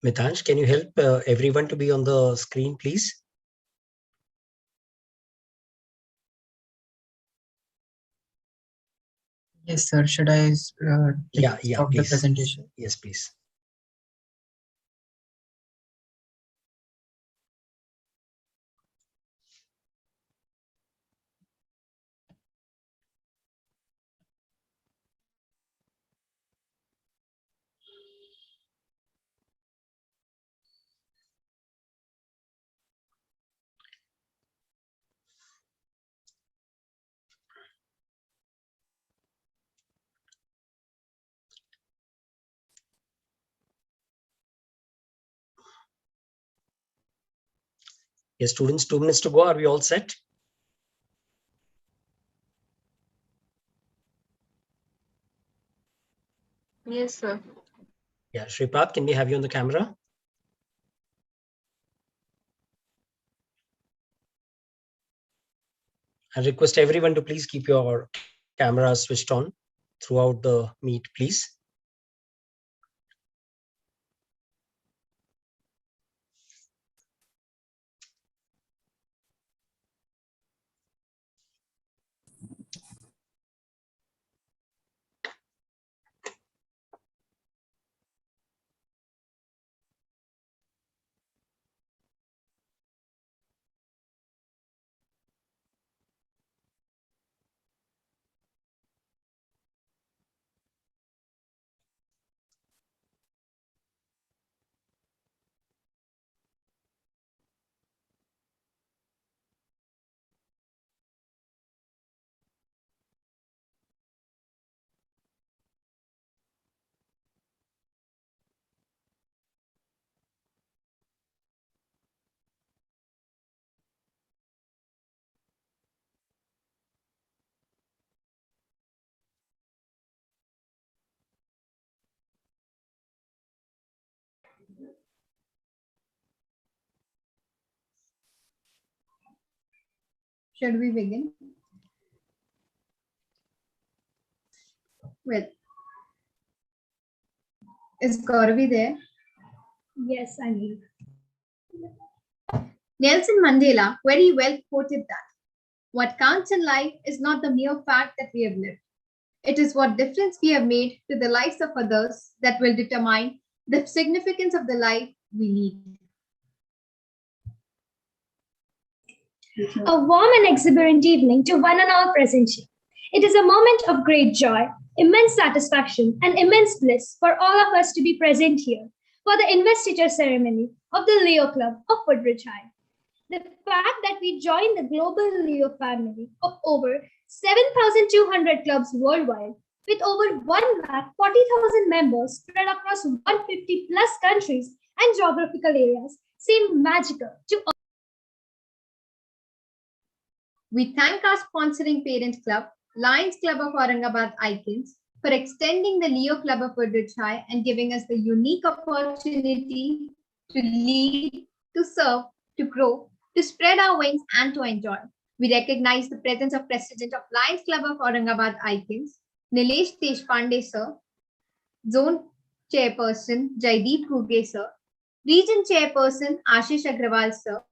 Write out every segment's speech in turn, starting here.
Mitansh, can you help everyone to be on the screen, please? Yes, sir. Should I stop the please. presentation? Yes, please. Yes, students, 2 minutes to go. Are we all set? Yes, sir. Yeah, Shripad, can we have you on the camera? I request everyone to please keep your cameras switched on throughout the meet, please. Should we begin? Well, is Gauravi there? Yes, I'm here. Nelson Mandela very well quoted that what counts in life is not the mere fact that we have lived. It is what difference we have made to the lives of others that will determine the significance of the life we lead. A warm and exuberant evening to one and all present here. It is a moment of great joy, immense satisfaction, and immense bliss for all of us to be present here for the investiture ceremony of the Leo Club of Woodridge High. The fact that we join the global Leo family of over 7,200 clubs worldwide with over 1,40,000 members spread across 150 plus countries and geographical areas seemed magical to all. We thank our sponsoring parent club, Lions Club of Aurangabad Icons, for extending the Leo Club of Woodridge High and giving us the unique opportunity to lead, to serve, to grow, to spread our wings and to enjoy. We recognize the presence of President of Lions Club of Aurangabad Icons, Nilesh Deshpande sir, Zone Chairperson Jaideep Kuge sir, Region Chairperson Ashish Agrawal sir,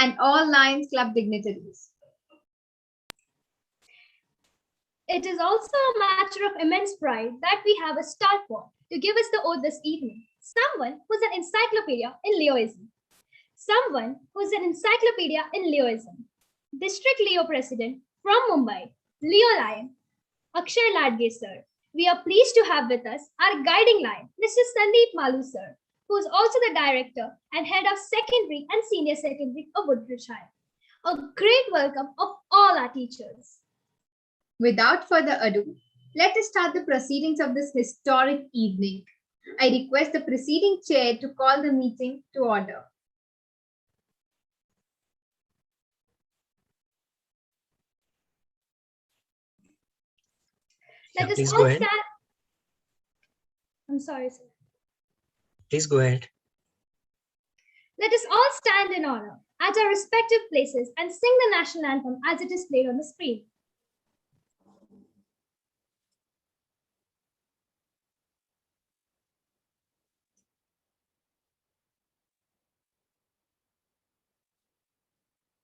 and all Lions Club dignitaries. It is also a matter of immense pride that we have a stalwart to give us the oath this evening. Someone who's an encyclopedia in Leoism. Someone who's an encyclopedia in Leoism. District Leo President from Mumbai, Leo Lion, Akshay Ladge sir. We are pleased to have with us our guiding lion, Mr. Sandeep Malu sir, who is also the director and head of secondary and senior secondary of Woodridge High. A great welcome of all our teachers. Without further ado, let us start the proceedings of this historic evening. I request the preceding chair to call the meeting to order. Let us please all go ahead. stand. I'm sorry, sir. Please go ahead. Let us all stand in honor at our respective places and sing the national anthem as it is played on the screen.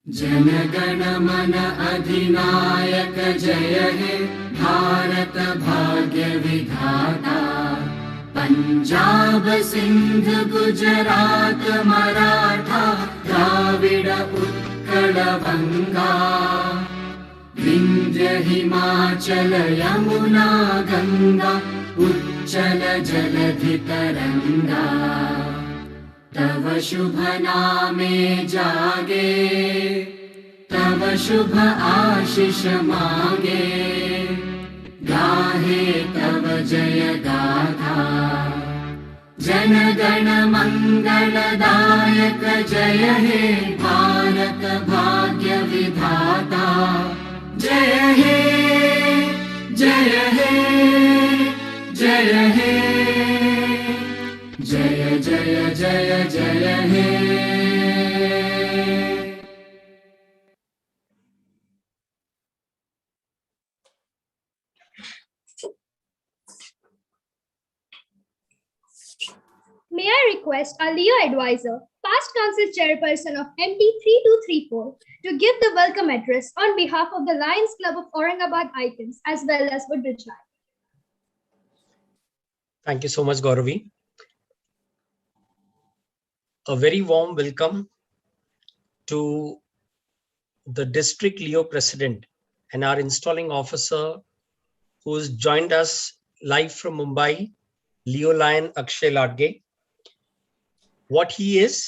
जनगण मन अधिनायक जय हे भारत भाग्य विधाता। पंजाब सिंध गुजरात मराठा द्राविड उत्कल बंगा। विंध्य हिमाचल यमुना गंगा उच्चल जलधि तरंगा। तव शुभ नामे जागे तव शुभ आशीष मागे। गाहे तव जय गाथा जन गण मंगलदायक जय हे भारत भाग्य विधाता। जय हे जय हे जय हे जय जय जय जय हे। May I request our Leo advisor, past council chairperson of MT 3234, to give the welcome address on behalf of the Lions Club of Aurangabad Icons as well as Woodridge. Thank you so much, Gauravi. A very warm welcome to the district Leo president and our installing officer who's joined us live from Mumbai, Leo Lion Akshay Ladge. What he is,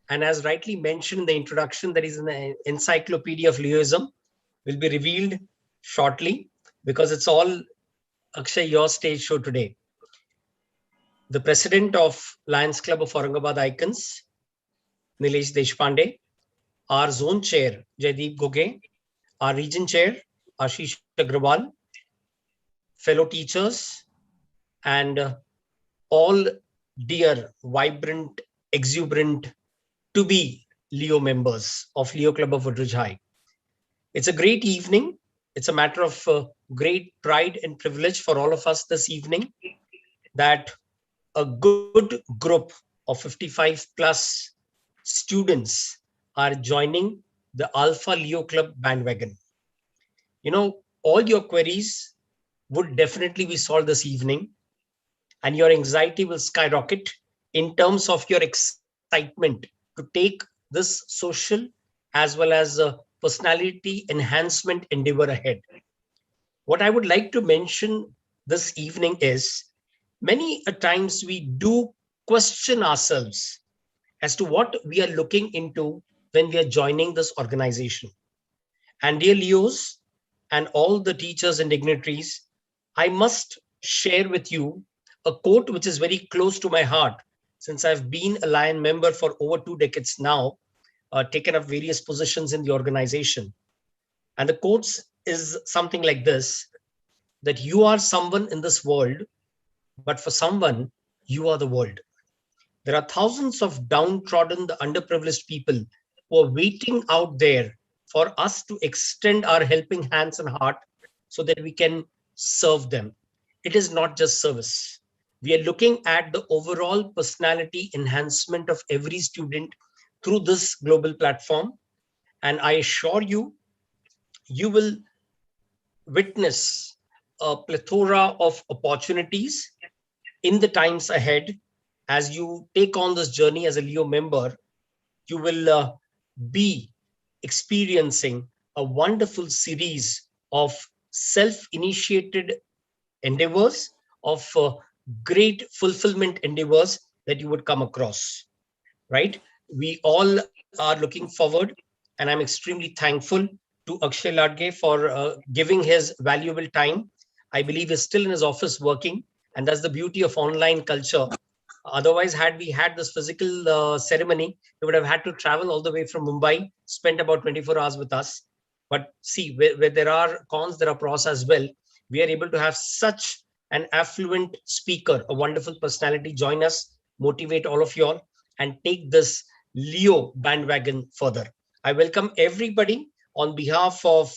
and as rightly mentioned in the introduction, that is in the encyclopedia of Leoism, will be revealed shortly because it's all Akshay, your stage show today. The president of Lions Club of Aurangabad Icons, Nilesh Deshpande, our zone chair, Jaideep Goge, our region chair, Ashish Agrawal, fellow teachers, and all dear, vibrant, exuberant, to be Leo members of Leo Club of Woodridge High. It's a great evening. It's a matter of great pride and privilege for all of us this evening that a good group of 55 plus students are joining the Alpha Leo Club bandwagon. You know, all your queries would definitely be solved this evening, and your anxiety will skyrocket in terms of your excitement to take this social as well as personality enhancement endeavor ahead. What I would like to mention this evening is many a times we do question ourselves as to what we are looking into when we are joining this organization. And dear Leos and all the teachers and dignitaries, I must share with you a quote which is very close to my heart since I've been a Lion member for over 2 decades now, taken up various positions in the organization. And the quote is something like this, that you are someone in this world, but for someone, you are the world. There are thousands of downtrodden, the underprivileged people who are waiting out there for us to extend our helping hands and heart so that we can serve them. It is not just service. We are looking at the overall personality enhancement of every student through this global platform. And I assure you, you will witness a plethora of opportunities in the times ahead. As you take on this journey as a Leo member, you will be experiencing a wonderful series of self-initiated endeavors, of great fulfillment endeavors that you would come across, right? We all are looking forward, and I'm extremely thankful to Akshay Ladge for giving his valuable time. I believe he's still in his office working, and that's the beauty of online culture. Otherwise, had we had this physical ceremony, we would have had to travel all the way from Mumbai, spend about 24 hours with us. But see, where there are cons, there are pros as well. We are able to have such an affluent speaker, a wonderful personality, join us, motivate all of you all, and take this Leo bandwagon further. I welcome everybody on behalf of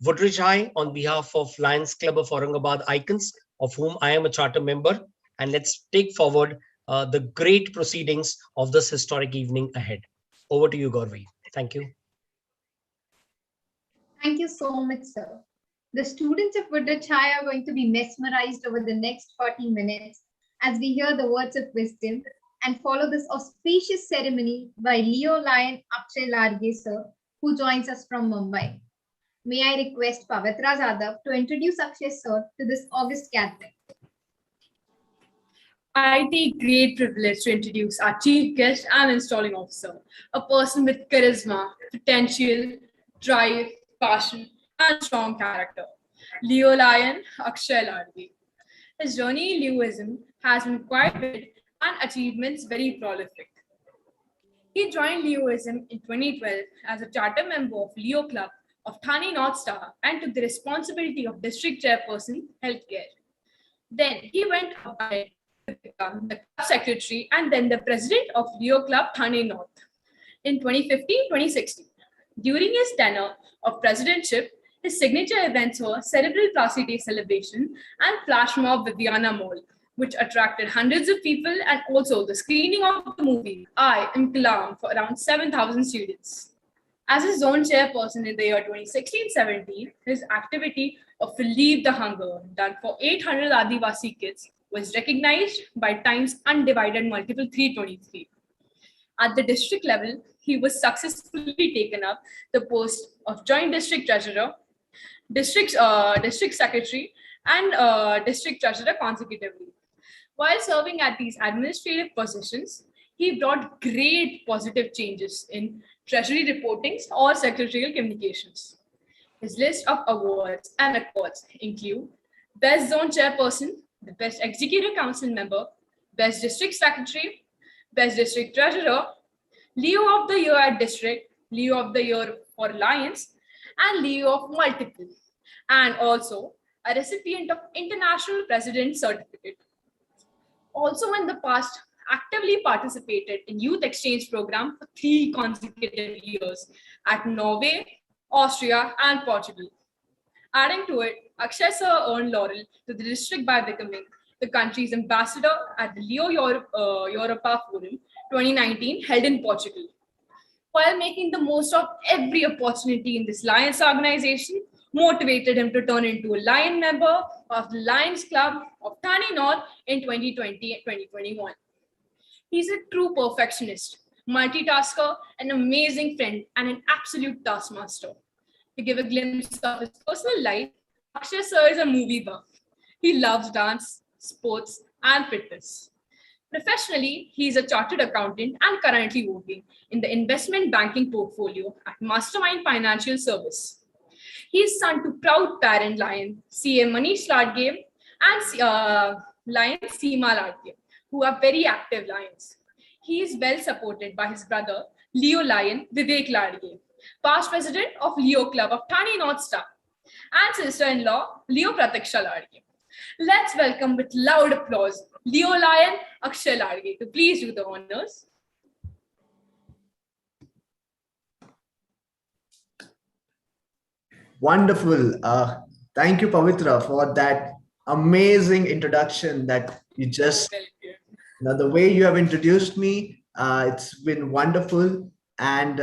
Woodridge High, on behalf of Lions Club of Aurangabad Icons, of whom I am a charter member. And let's take forward the great proceedings of this historic evening ahead. Over to you, Gauravi. Thank you. Thank you so much, sir. The students of Woodridge High are going to be mesmerized over the next 40 minutes as we hear the words of wisdom and follow this auspicious ceremony by Leo Lion Akshay Large sir, who joins us from Mumbai. May I request Pavitra Jadhav to introduce Akshay sir to this august gathering. I take great privilege to introduce our chief guest and installing officer, a person with charisma, potential, drive, passion, and strong character. Leo Lion Akshay Large. His journey in Leoism has been quite varied and achievements very prolific. He joined Leoism in 2012 as a charter member of Leo Club of Thane North Star and took the responsibility of district chairperson healthcare. Then he went ahead to become the club secretary and then the president of Leo Club Thane North in 2015-2016. During his tenure of presidentship, his signature events were Cerebral Palsy Day celebration and Flash Mob Viviana Mall, which attracted hundreds of people, and also the screening of the movie I Am Kalam for around 7,000 students. As a zone chairperson in the year 2016-17, his activity of Relieve the Hunger, done for 800 Adivasi kids, was recognized by Times Undivided Multiple 323. At the district level, he was successfully taken up the post of Joint District Treasurer, District Secretary, and District Treasurer consecutively. While serving at these administrative positions, he brought great positive changes in treasury reportings or secretarial communications. His list of awards and accolades include Best Zone Chairperson, the Best Executive Council Member, Best District Secretary, Best District Treasurer, Leo of the Year at District, Leo of the Year for Lions, and Leo of Multiple, and also a recipient of International President Certificate. Also in the past, actively participated in youth exchange program for 3 consecutive years at Norway, Austria, and Portugal. Adding to it, Akshay sir earned laurel to the district by becoming the country's ambassador at the Leo Europa Forum 2019 held in Portugal. While making the most of every opportunity in this Lions organization, motivated him to turn into a Lion member of the Lions Club of Thane North in 2020 and 2021. He's a true perfectionist, multitasker, an amazing friend, and an absolute taskmaster. To give a glimpse of his personal life, Akshay sir is a movie buff. He loves dance, sports, and fitness. Professionally, he is a chartered accountant and currently working in the investment banking portfolio at Mastermind Financial Service. He is son to proud parent Lion CA Manish Ladge and Lion Seema Ladge, who are very active Lions. He is well supported by his brother Leo Lion Vivek Ladge, past president of Leo Club of Thane North Star, and sister-in-law Leo Pratiksha Ladge. Let's welcome with loud applause Leo Lion Akshay Ladge to please do the honors. Wonderful. Thank you, Pavitra, for that amazing introduction that you just, the way you have introduced me, it's been wonderful. And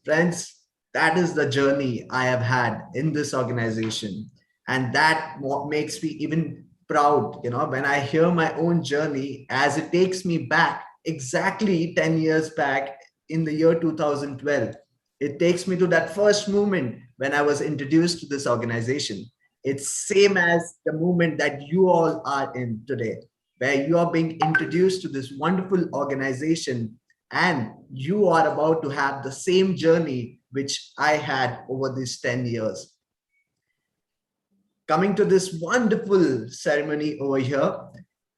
friends, that is the journey I have had in this organization. And that makes me even proud, when I hear my own journey, as it takes me back exactly 10 years back in the year 2012. It takes me to that first moment when I was introduced to this organization. It's same as the moment that you all are in today, where you are being introduced to this wonderful organization and you are about to have the same journey which I had over these 10 years. Coming to this wonderful ceremony over here,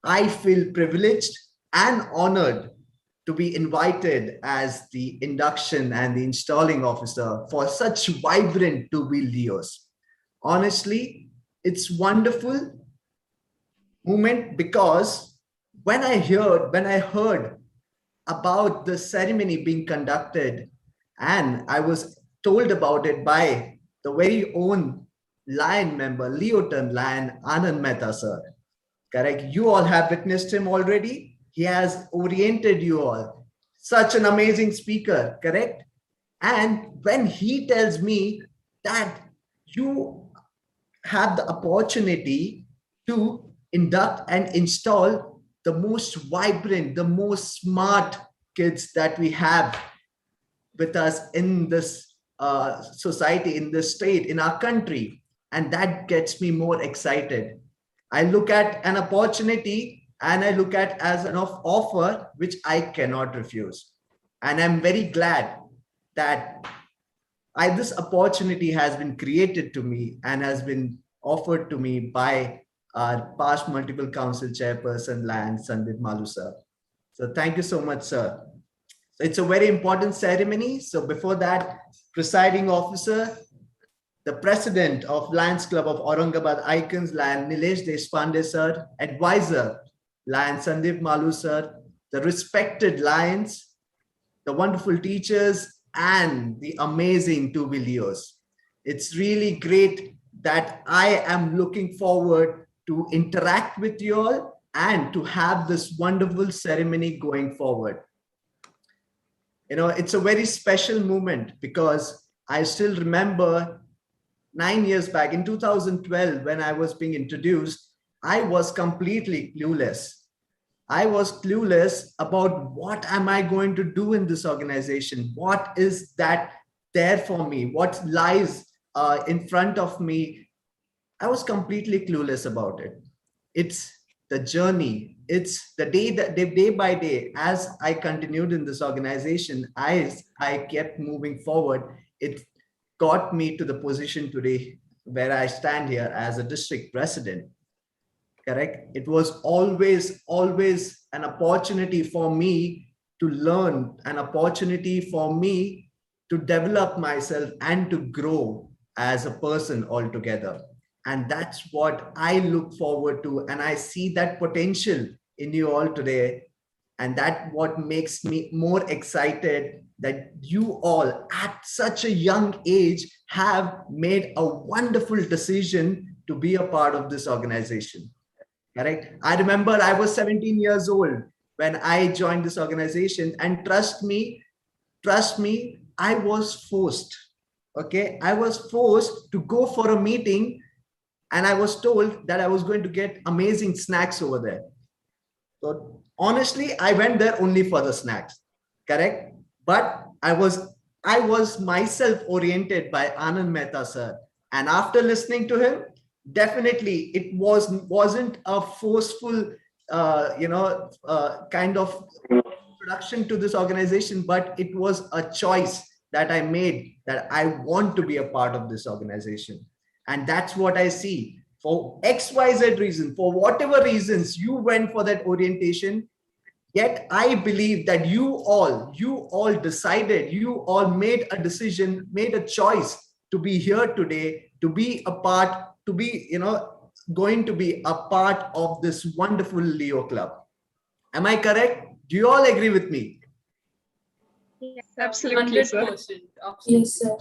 I feel privileged and honored to be invited as the induction and the installing officer for such vibrant 2B Leos. Honestly, it's wonderful moment because when I heard about the ceremony being conducted and I was told about it by the very own Lion member, Leoton Lion Anand Mehta sir. Correct? You all have witnessed him already. He has oriented you all. Such an amazing speaker, correct? And when he tells me that you have the opportunity to induct and install the most vibrant, the most smart kids that we have with us in this society, in this state, in our country. And that gets me more excited. I look at an opportunity and I look at as an offer which I cannot refuse. And I'm very glad that this opportunity has been created to me and has been offered to me by our past multiple council chairperson, Lion Sandip Malu sir. So thank you so much, sir. So it's a very important ceremony. So before that, presiding officer, the president of Lions Club of Aurangabad Icons, Lion Nilesh Deshpande sir, advisor, Lion Sandip Malu sir, the respected Lions, the wonderful teachers, and the amazing two Leos. It's really great that I am looking forward to interact with you all and to have this wonderful ceremony going forward. You know, it's a very special moment because I still remember 9 years back in 2012, when I was being introduced, I was completely clueless. I was clueless about what am I going to do in this organization? What is that there for me? What lies in front of me? I was completely clueless about it. It's the journey. It's the day by day, as I continued in this organization, as I kept moving forward, it got me to the position today where I stand here as a district president. Correct? It was always an opportunity for me to learn, an opportunity for me to develop myself and to grow as a person altogether. And that's what I look forward to. And I see that potential in you all today. And that's what makes me more excited that you all at such a young age have made a wonderful decision to be a part of this organization. Correct? I remember I was 17 years old when I joined this organization, and trust me, I was forced. Okay, I was forced to go for a meeting, and I was told that I was going to get amazing snacks over there. So honestly, I went there only for the snacks. Correct? But I was myself oriented by Anand Mehta sir, and after listening to him, definitely it wasn't a forceful kind of introduction to this organization, but it was a choice that I made, that I want to be a part of this organization. And that's what I see. For XYZ reason, for whatever reasons you went for that orientation, yet I believe that you all decided, you all made a decision, made a choice to be here today, to be a part, to be, going to be a part of this wonderful Leo Club. Am I correct? Do you all agree with me? Yes, absolutely, 100%. Sir. Yes, sir.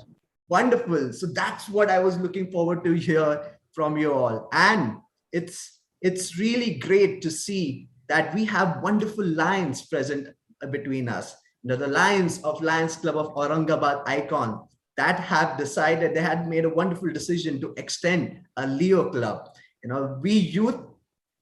Wonderful. So that's what I was looking forward to hear from you all. And it's really great to see that we have wonderful Lions present between us. The Lions of Lions Club of Aurangabad Icon that have decided, they had made a wonderful decision to extend a Leo Club. We youth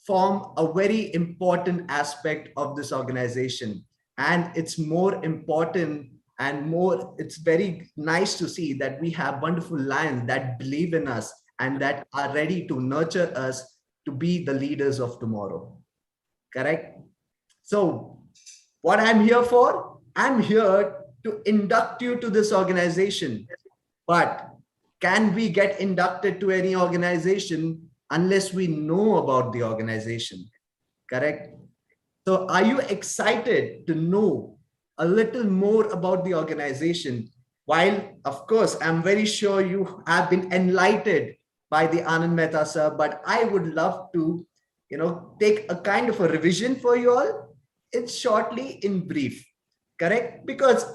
form a very important aspect of this organization. And it's more important and it's very nice to see that we have wonderful Lions that believe in us and that are ready to nurture us to be the leaders of tomorrow. Correct? So what I'm here for, I'm here to induct you to this organization. But can we get inducted to any organization unless we know about the organization? Correct? So are you excited to know a little more about the organization? While, of course, I'm very sure you have been enlightened by the Anand Mehta sir, but I would love to, take a kind of a revision for you all. It's shortly in brief. Correct? Because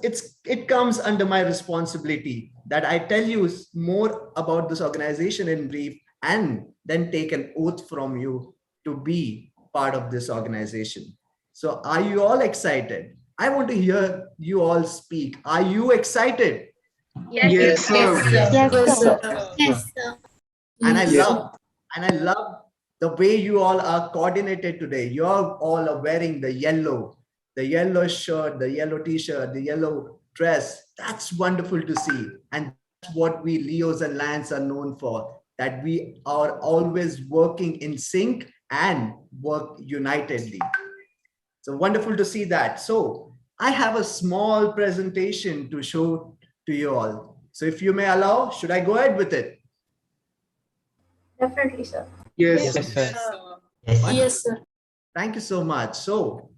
it comes under my responsibility that I tell you more about this organization in brief and then take an oath from you to be part of this organization. So are you all excited? I want to hear you all speak. Are you excited? Yes, sir. Yes, sir. Yes, sir. And I Yes. love the way you all are coordinated today. You all are wearing the yellow shirt, the yellow t-shirt, the yellow dress. That's wonderful to see. And that's what we Leos and Lions are known for, that we are always working in sync and work unitedly. So wonderful to see that. So I have a small presentation to show to you all. So if you may allow, should I go ahead with it? Definitely, sir. Yes. Yes, sir. Yes, sir. Thank you so much. So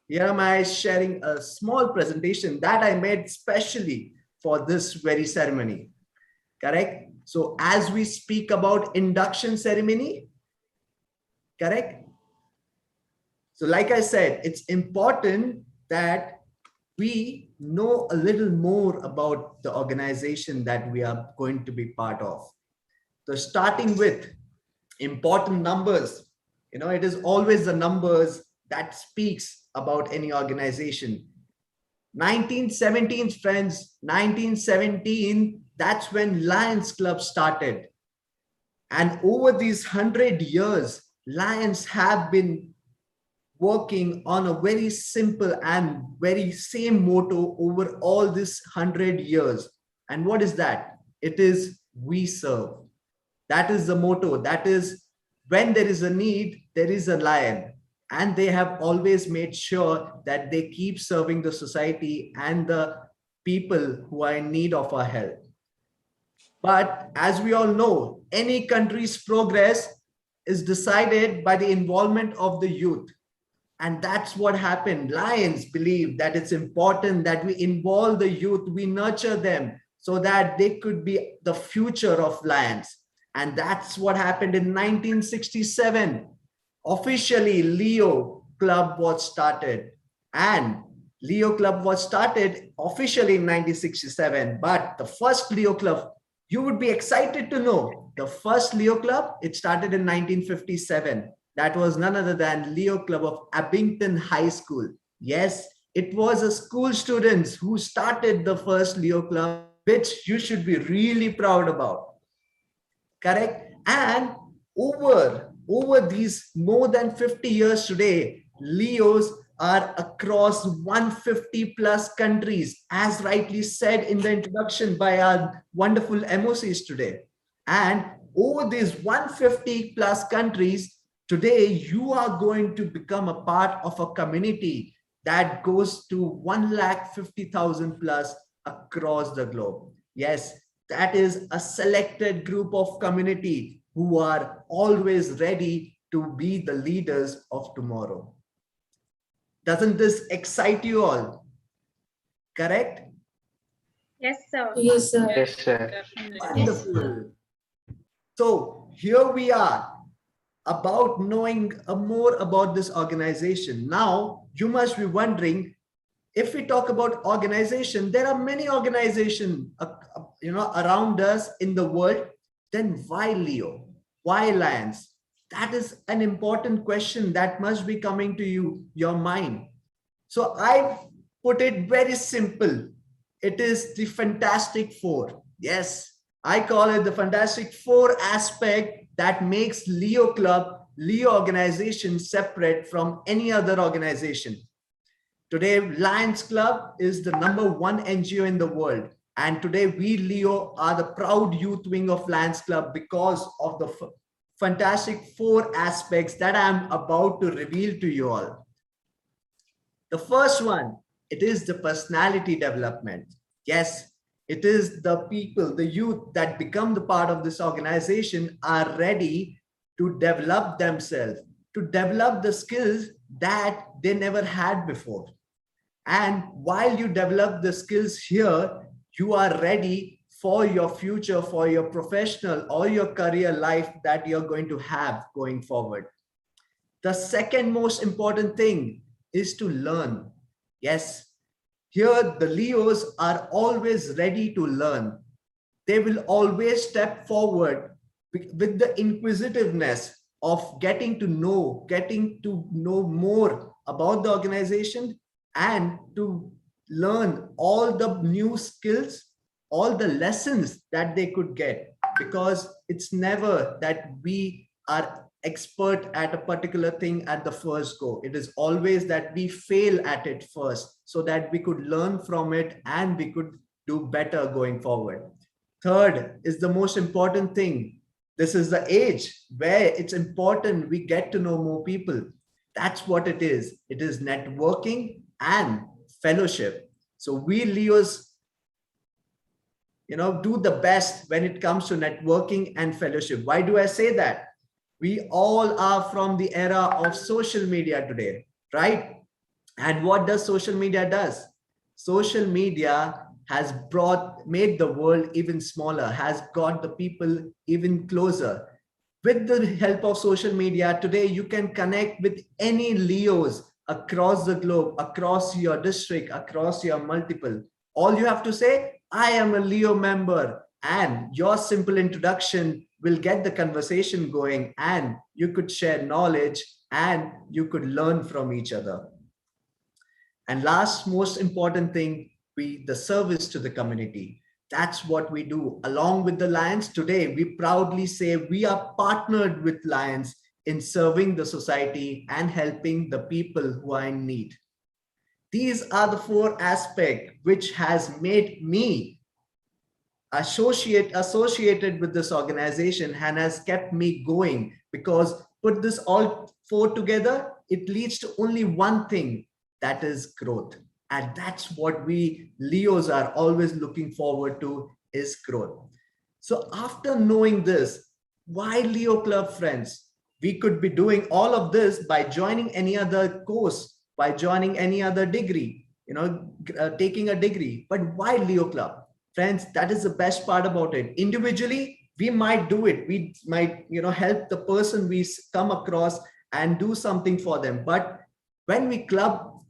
here am I sharing a small presentation that I made specially for this very ceremony. Correct? So as we speak about induction ceremony, correct? So like I said, it's important that we know a little more about the organization that we are going to be part of. So starting with important numbers, it is always the numbers that speaks about any organization. 1917, friends, 1917, that's when Lions Club started. And over these 100 years, Lions have been working on a very simple and very same motto over all this 100 years. And what is that? It is we serve. That is the motto. That is, when there is a need, there is a lion. And they have always made sure that they keep serving the society and the people who are in need of our help. But as we all know, any country's progress is decided by the involvement of the youth. And that's what happened. Lions believe that it's important that we involve the youth, we nurture them so that they could be the future of Lions. And that's what happened in 1967. Officially, Leo Club was started. And Leo Club was started officially in 1967. But the first Leo Club, you would be excited to know, the first Leo Club, it started in 1957. That was none other than Leo Club of Abington High School. Yes, it was a school students who started the first Leo Club, which you should be really proud about. Correct? And over these more than 50 years today, Leos are across 150 plus countries, as rightly said in the introduction by our wonderful MOCs today. And over these 150 plus countries, today, you are going to become a part of a community that goes to 150,000 plus across the globe. Yes, that is a selected group of community who are always ready to be the leaders of tomorrow. Doesn't this excite you all? Correct? Yes, sir. Yes, sir. Yes, sir. Wonderful. So here we are, about knowing more about this organization. Now, you must be wondering, if we talk about organization, there are many organizations around us in the world. Then why Leo? Why Lions? That is an important question that must be coming to your mind. So I put it very simple. It is the Fantastic Four. Yes, I call it the Fantastic Four aspect that makes Leo Club, Leo organization separate from any other organization. Today, Lions Club is the #1 NGO in the world. And today we Leo are the proud youth wing of Lions Club because of the Fantastic Four aspects that I'm about to reveal to you all. The first one, it is the personality development. Yes, it is the people, the youth that become the part of this organization are ready to develop themselves, to develop the skills that they never had before. And while you develop the skills here, you are ready for your future, for your professional or your career life that you're going to have going forward. The second most important thing is to learn. Yes, here the Leos are always ready to learn. They will always step forward with the inquisitiveness of getting to know more about the organization and to learn all the new skills, all the lessons that they could get, because it's never that we are expert at a particular thing at the first go. It is always that we fail at it first so that we could learn from it and we could do better going forward. Third is the most important thing. This is the age where it's important we get to know more people. That's what it is. It is networking and fellowship. So we Leos, do the best when it comes to networking and fellowship. Why do I say that? We all are from the era of social media today, right? And what does social media does? Social media has made the world even smaller, has got the people even closer. With the help of social media today, you can connect with any Leos across the globe, across your district, across your multiple. All you have to say, I am a Leo member, and your simple introduction will get the conversation going, and you could share knowledge and you could learn from each other. And last most important thing, the service to the community. That's what we do. Along with the Lions today, we proudly say we are partnered with Lions in serving the society and helping the people who are in need. These are the 4 aspects which has made me associated with this organization and has kept me going, because put this all 4 together, it leads to only one thing, that is growth. And that's what we Leos are always looking forward to, is growth. So after knowing this, why Leo Club, friends? We could be doing all of this by joining any other course, by joining any other degree, taking a degree. But why Leo Club? Friends, that is the best part about it. Individually, we might do it. We might, help the person we come across and do something for them. But when we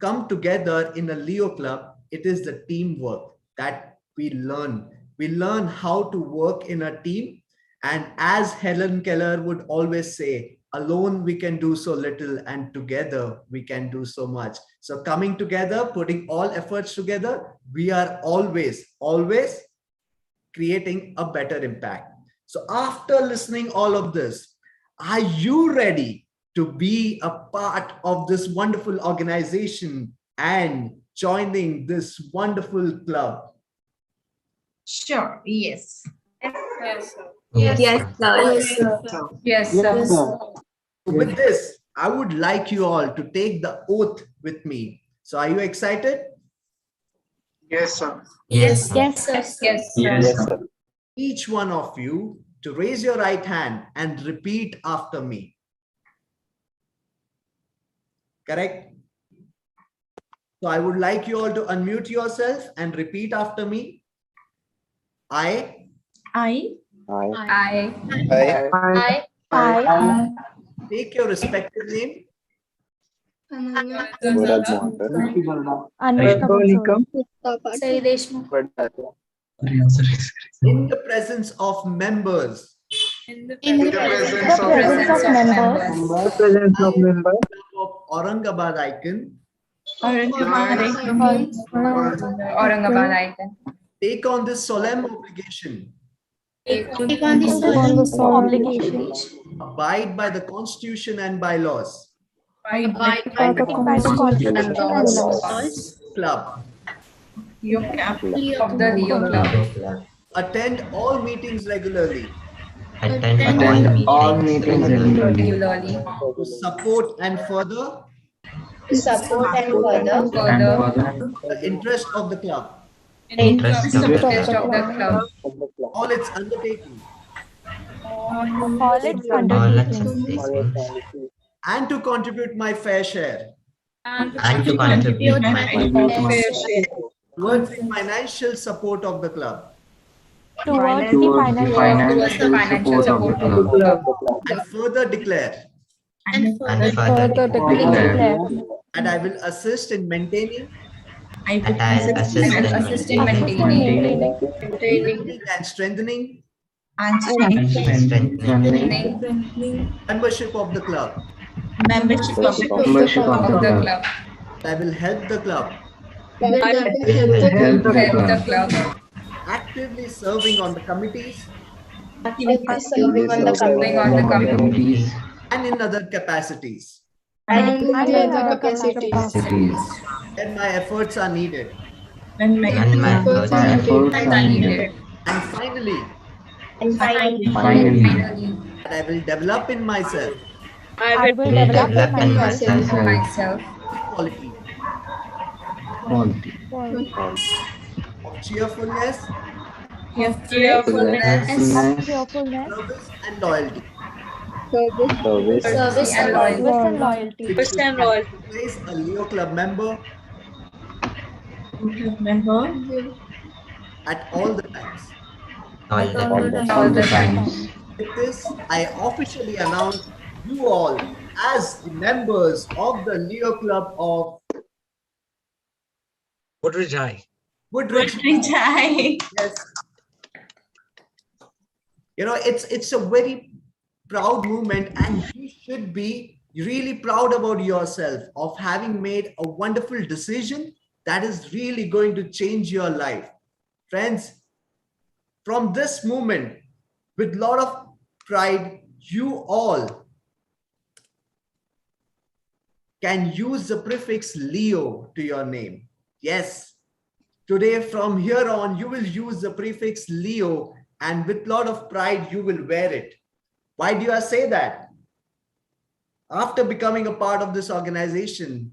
come together in a Leo Club, it is the teamwork that we learn. We learn how to work in a team. And as Helen Keller would always say, alone we can do so little, and together we can do so much. So coming together, putting all efforts together, we are always creating a better impact. So after listening all of this, are you ready to be a part of this wonderful organization and joining this wonderful club? Sure. Yes. Yes, sir. Yes. Yes, sir. Yes, sir. With this, I would like you all to take the oath with me. So are you excited? Yes, sir. Yes. Yes, sir. Yes, sir. Each one of you to raise your right hand and repeat after me. Correct? So I would like you all to unmute yourself and repeat after me. I take your respective name, in the presence of members In the In the presence of members of Aurangabad Icon, Aurangabad icon. take on this solemn obligation, Take on this obligation. abide by the Constitution and bylaws, Abide by the Constitution and laws. club, Of the Leo Club. attend all meetings regularly, Attend all meetings regularly. to support and further Support and further the interest of the club, interest of the club. all its undertakings, and to contribute my fair share and to contribute towards the financial support of the club, Towards the financial support of the club. and further declare And further declare that I will assist in maintaining assist in maintaining and strengthening and strengthening membership of the club. membership of the club. I will help the club Help the club actively serving on the committees Actively serving on the committees and in other capacities and in other capacities when my efforts are needed. when my efforts are needed. And finally, And Finally, that I will develop in myself I will develop in myself the quality quality, of cheerfulness, cheerfulness, fullness, service, and loyalty. service and loyalty. Which should always a Leo Club member Member at all the times. all all the times. With this, I officially announce you all as the members of the Leo Club of Woodridge High. Woodridge. Woodridge. Yes. You know, it's a very proud movement, and you should be really proud about yourself of having made a wonderful decision that is really going to change your life. Friends, from this moment, with a lot of pride, you all can use the prefix Leo to your name. Yes, today from here on, you will use the prefix Leo, and with a lot of pride, you will wear it. Why do I say that? After becoming a part of this organization,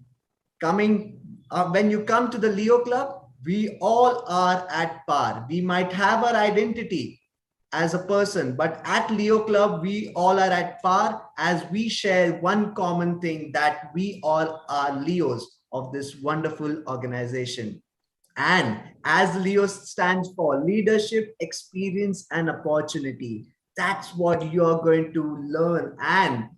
when you come to the Leo Club, we all are at par. We might have our identity as a person, but at Leo Club, we all are at par as we share one common thing, that we all are Leos of this wonderful organization. And as Leo stands for leadership, experience, and opportunity, that's what you're going to learn and,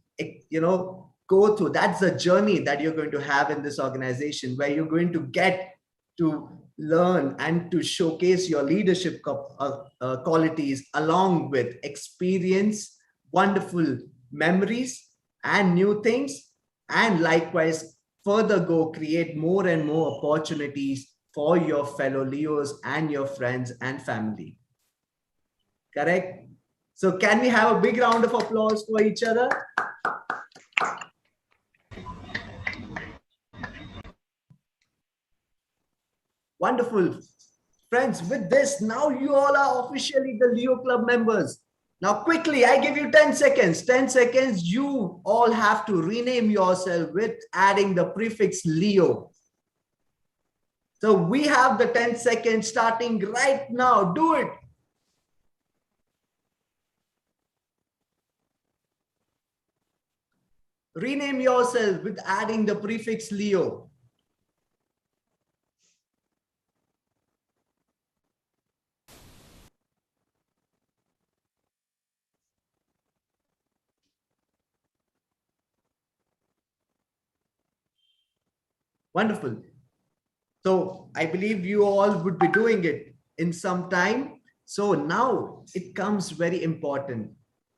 go through. That's the journey that you're going to have in this organization, where you're going to get to learn and to showcase your leadership qualities along with experience, wonderful memories, and new things. And likewise, further go create more and more opportunities for your fellow Leos and your friends and family. Correct? So can we have a big round of applause for each other? Wonderful. Friends, with this, now you all are officially the Leo Club members. Now quickly, I give you 10 seconds. 10 seconds, you all have to rename yourself with adding the prefix Leo. So we have the 10 seconds starting right now. Do it. Rename yourself with adding the prefix Leo. Wonderful. So I believe you all would be doing it in some time. So now it comes very important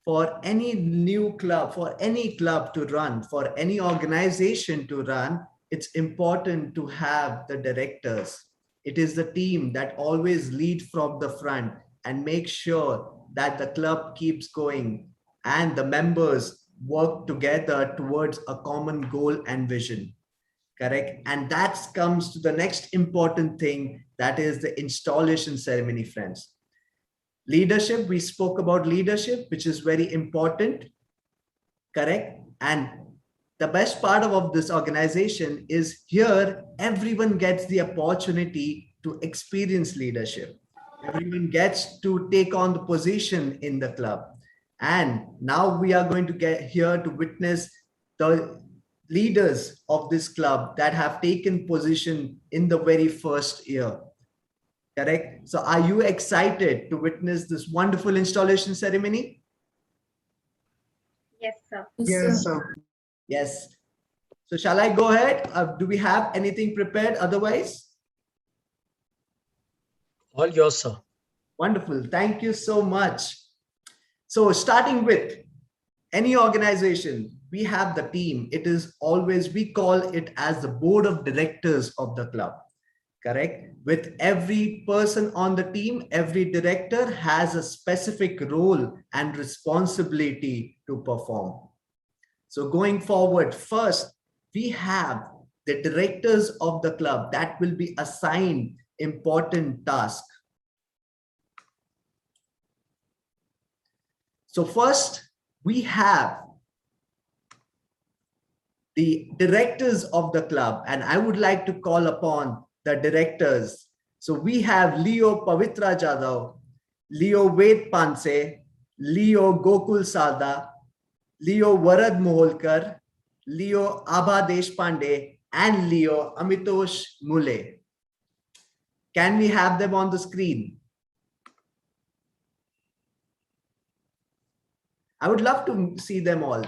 for any new club, for any club to run, for any organization to run. It's important to have the directors. It is the team that always lead from the front and make sure that the club keeps going and the members work together towards a common goal and vision. Correct. And that comes to the next important thing, that is the installation ceremony, friends. Leadership, we spoke about leadership, which is very important. Correct. And the best part of this organization is here, everyone gets the opportunity to experience leadership. Everyone gets to take on the position in the club. And now we are going to get here to witness the leaders of this club that have taken position in the very first year. Correct? So are you excited to witness this wonderful installation ceremony? Yes, sir. Yes, sir. Yes. So shall I go ahead? Do we have anything prepared otherwise? All yours, sir. Wonderful. Thank you so much. So starting with any organization, we have the team. It is always, we call it as the board of directors of the club. correct? With every person on the team, every director has a specific role and responsibility to perform. So going forward, first, we have the directors of the club that will be assigned important tasks. So first, we have the directors of the club, and I would like to call upon the directors. So we have Leo Pavitra Jadhav, Leo Ved Panse, Leo Gokul Sada, Leo Varad Moholkar, Leo Abha Deshpande, and Leo Amitosh Mule. Can we have them on the screen? I would love to see them all.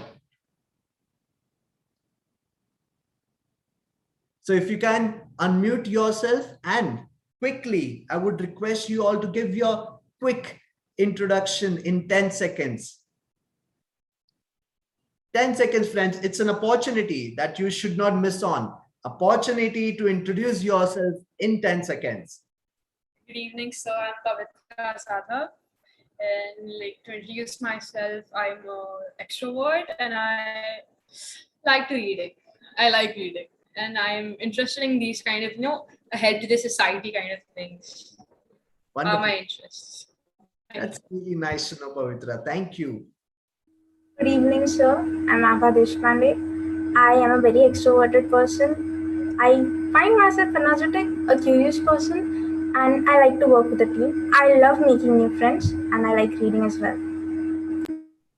So if you can unmute yourself, and quickly, I would request you all to give your quick introduction in 10 seconds. 10 seconds, friends. It's an opportunity that you should not miss on. Opportunity to introduce yourself in 10 seconds. Good evening, sir. I'm Pavitra Sadhav. And to introduce myself, I'm an extrovert and I like to reading. I like reading. And I'm interested in these kind of, ahead to the society kind of things. Wonderful. Are my interests. That's really nice to know, Pavitra. Thank you. Good evening, sir. I'm Abha Deshpande. I am a very extroverted person. I find myself energetic, a curious person, and I like to work with a team. I love making new friends, and I like reading as well.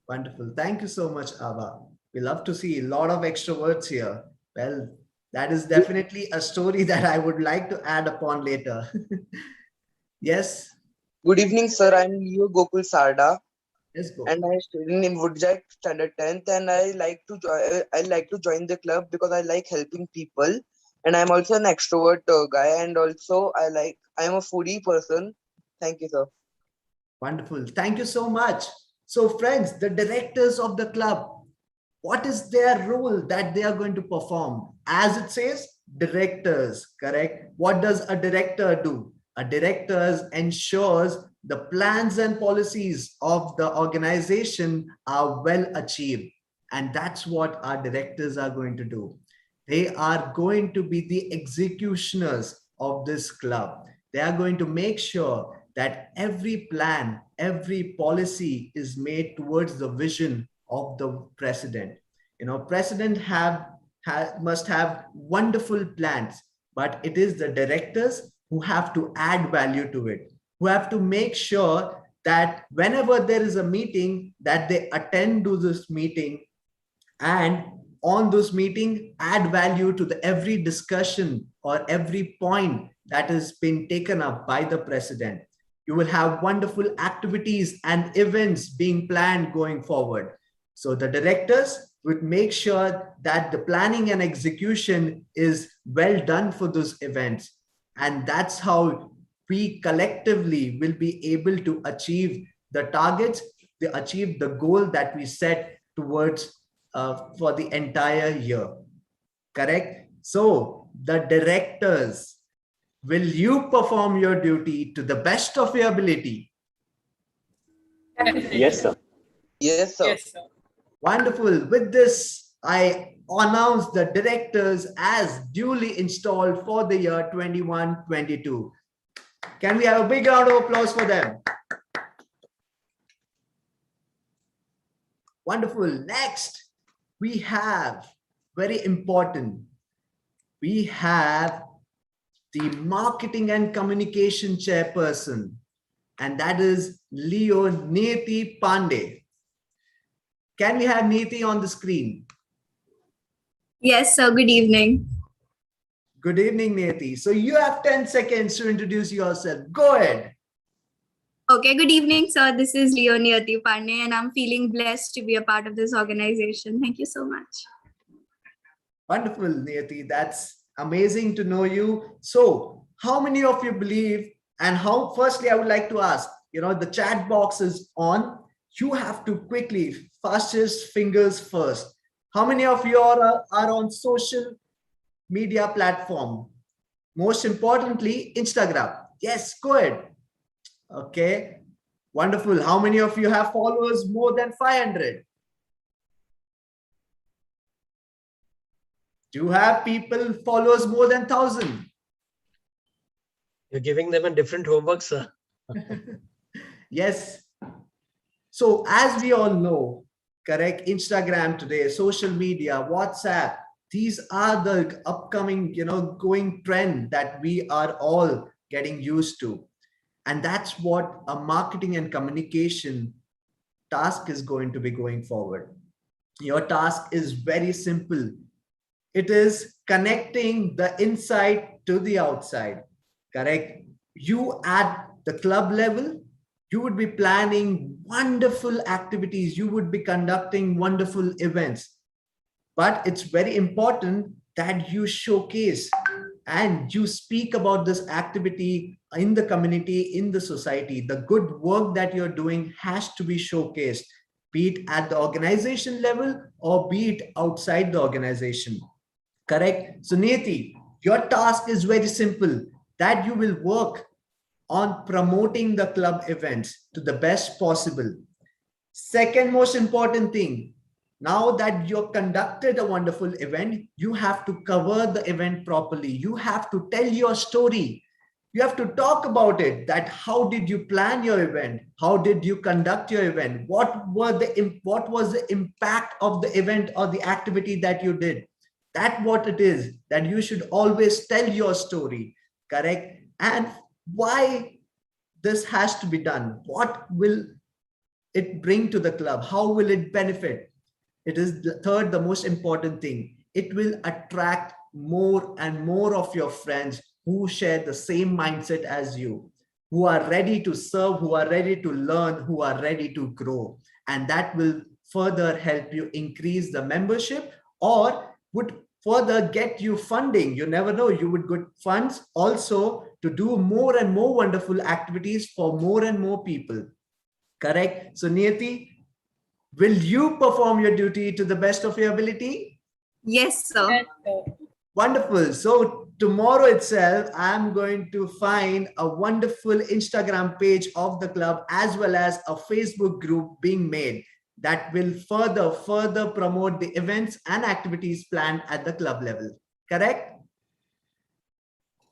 Wonderful. Thank you so much, Abha. We love to see a lot of extroverts here. Well, that is definitely a story that I would like to add upon later. Yes. Good evening, sir. I'm Leo Gokul Sarda. Yes, go. And I'm studying in Woodridge Standard 10th, and I like to join the club because I like helping people, and I'm also an extrovert guy, and also I am a foodie person. Thank you, sir. Wonderful. Thank you so much. So friends, the directors of the club, what is their role that they are going to perform? As it says, directors, correct? What does a director do? A director ensures the plans and policies of the organization are well achieved. And that's what our directors are going to do. They are going to be the executioners of this club. They are going to make sure that every plan, every policy is made towards the vision of the president. President must have wonderful plans, but it is the directors who have to add value to it, who have to make sure that whenever there is a meeting, that they attend to this meeting, and on this meeting add value to every discussion or every point that has been taken up by the president. You will have wonderful activities and events being planned going forward. So the directors would make sure that the planning and execution is well done for those events. And that's how we collectively will be able to achieve the targets, to achieve the goal that we set towards for the entire year. Correct? So the directors, will you perform your duty to the best of your ability? Yes, sir. Yes, sir. Yes, sir. Wonderful. With this, I announce the directors as duly installed for the year 21-22. Can we have a big round of applause for them? Wonderful. Next, we have, very important, we have the marketing and communication chairperson, and that is Leo Neti Pandey. Can we have Neti on the screen? Yes, sir. Good evening. Good evening, Neti. So you have 10 seconds to introduce yourself. Go ahead. Okay, good evening, sir. This is Leo Niyati Pandey, and I'm feeling blessed to be a part of this organization. Thank you so much. Wonderful, Niyati. That's amazing to know you. So how many of you believe, and how, firstly, I would like to ask, the chat box is on. You have to quickly, fastest fingers first. How many of you are on social media platform? most importantly, Instagram. Yes, go ahead. Okay, wonderful. How many of you have followers more than 500? Do you have people followers more than 1,000? You're giving them a different homework, sir. Yes. So as we all know, correct, Instagram today, social media, WhatsApp, these are the upcoming, going trend that we are all getting used to. And that's what a marketing and communication task is going to be going forward. Your task is very simple. It is connecting the inside to the outside, correct? You at the club level, you would be planning wonderful activities. You would be conducting wonderful events. But it's very important that you showcase and you speak about this activity in the community, in the society. The good work that you're doing has to be showcased, be it at the organization level or be it outside the organization. Correct? So Neti, your task is very simple, that you will work on promoting the club events to the best possible. Second most important thing, now that you've conducted a wonderful event, you have to cover the event properly. You have to tell your story. You have to talk about it, that how did you plan your event? How did you conduct your event? What was the impact of the event or the activity that you did? That's what it is, that you should always tell your story, correct? And why this has to be done? What will it bring to the club? How will it benefit? It is the third, the most important thing. It will attract more and more of your friends who share the same mindset as you, who are ready to serve, who are ready to learn, who are ready to grow. And that will further help you increase the membership or would further get you funding. You never know, you would get funds also to do more and more wonderful activities for more and more people. Correct? So Niyati, will you perform your duty to the best of your ability? Yes, sir. Yes, sir. Wonderful. So tomorrow itself, I'm going to find a wonderful Instagram page of the club as well as a Facebook group being made that will further promote the events and activities planned at the club level. Correct?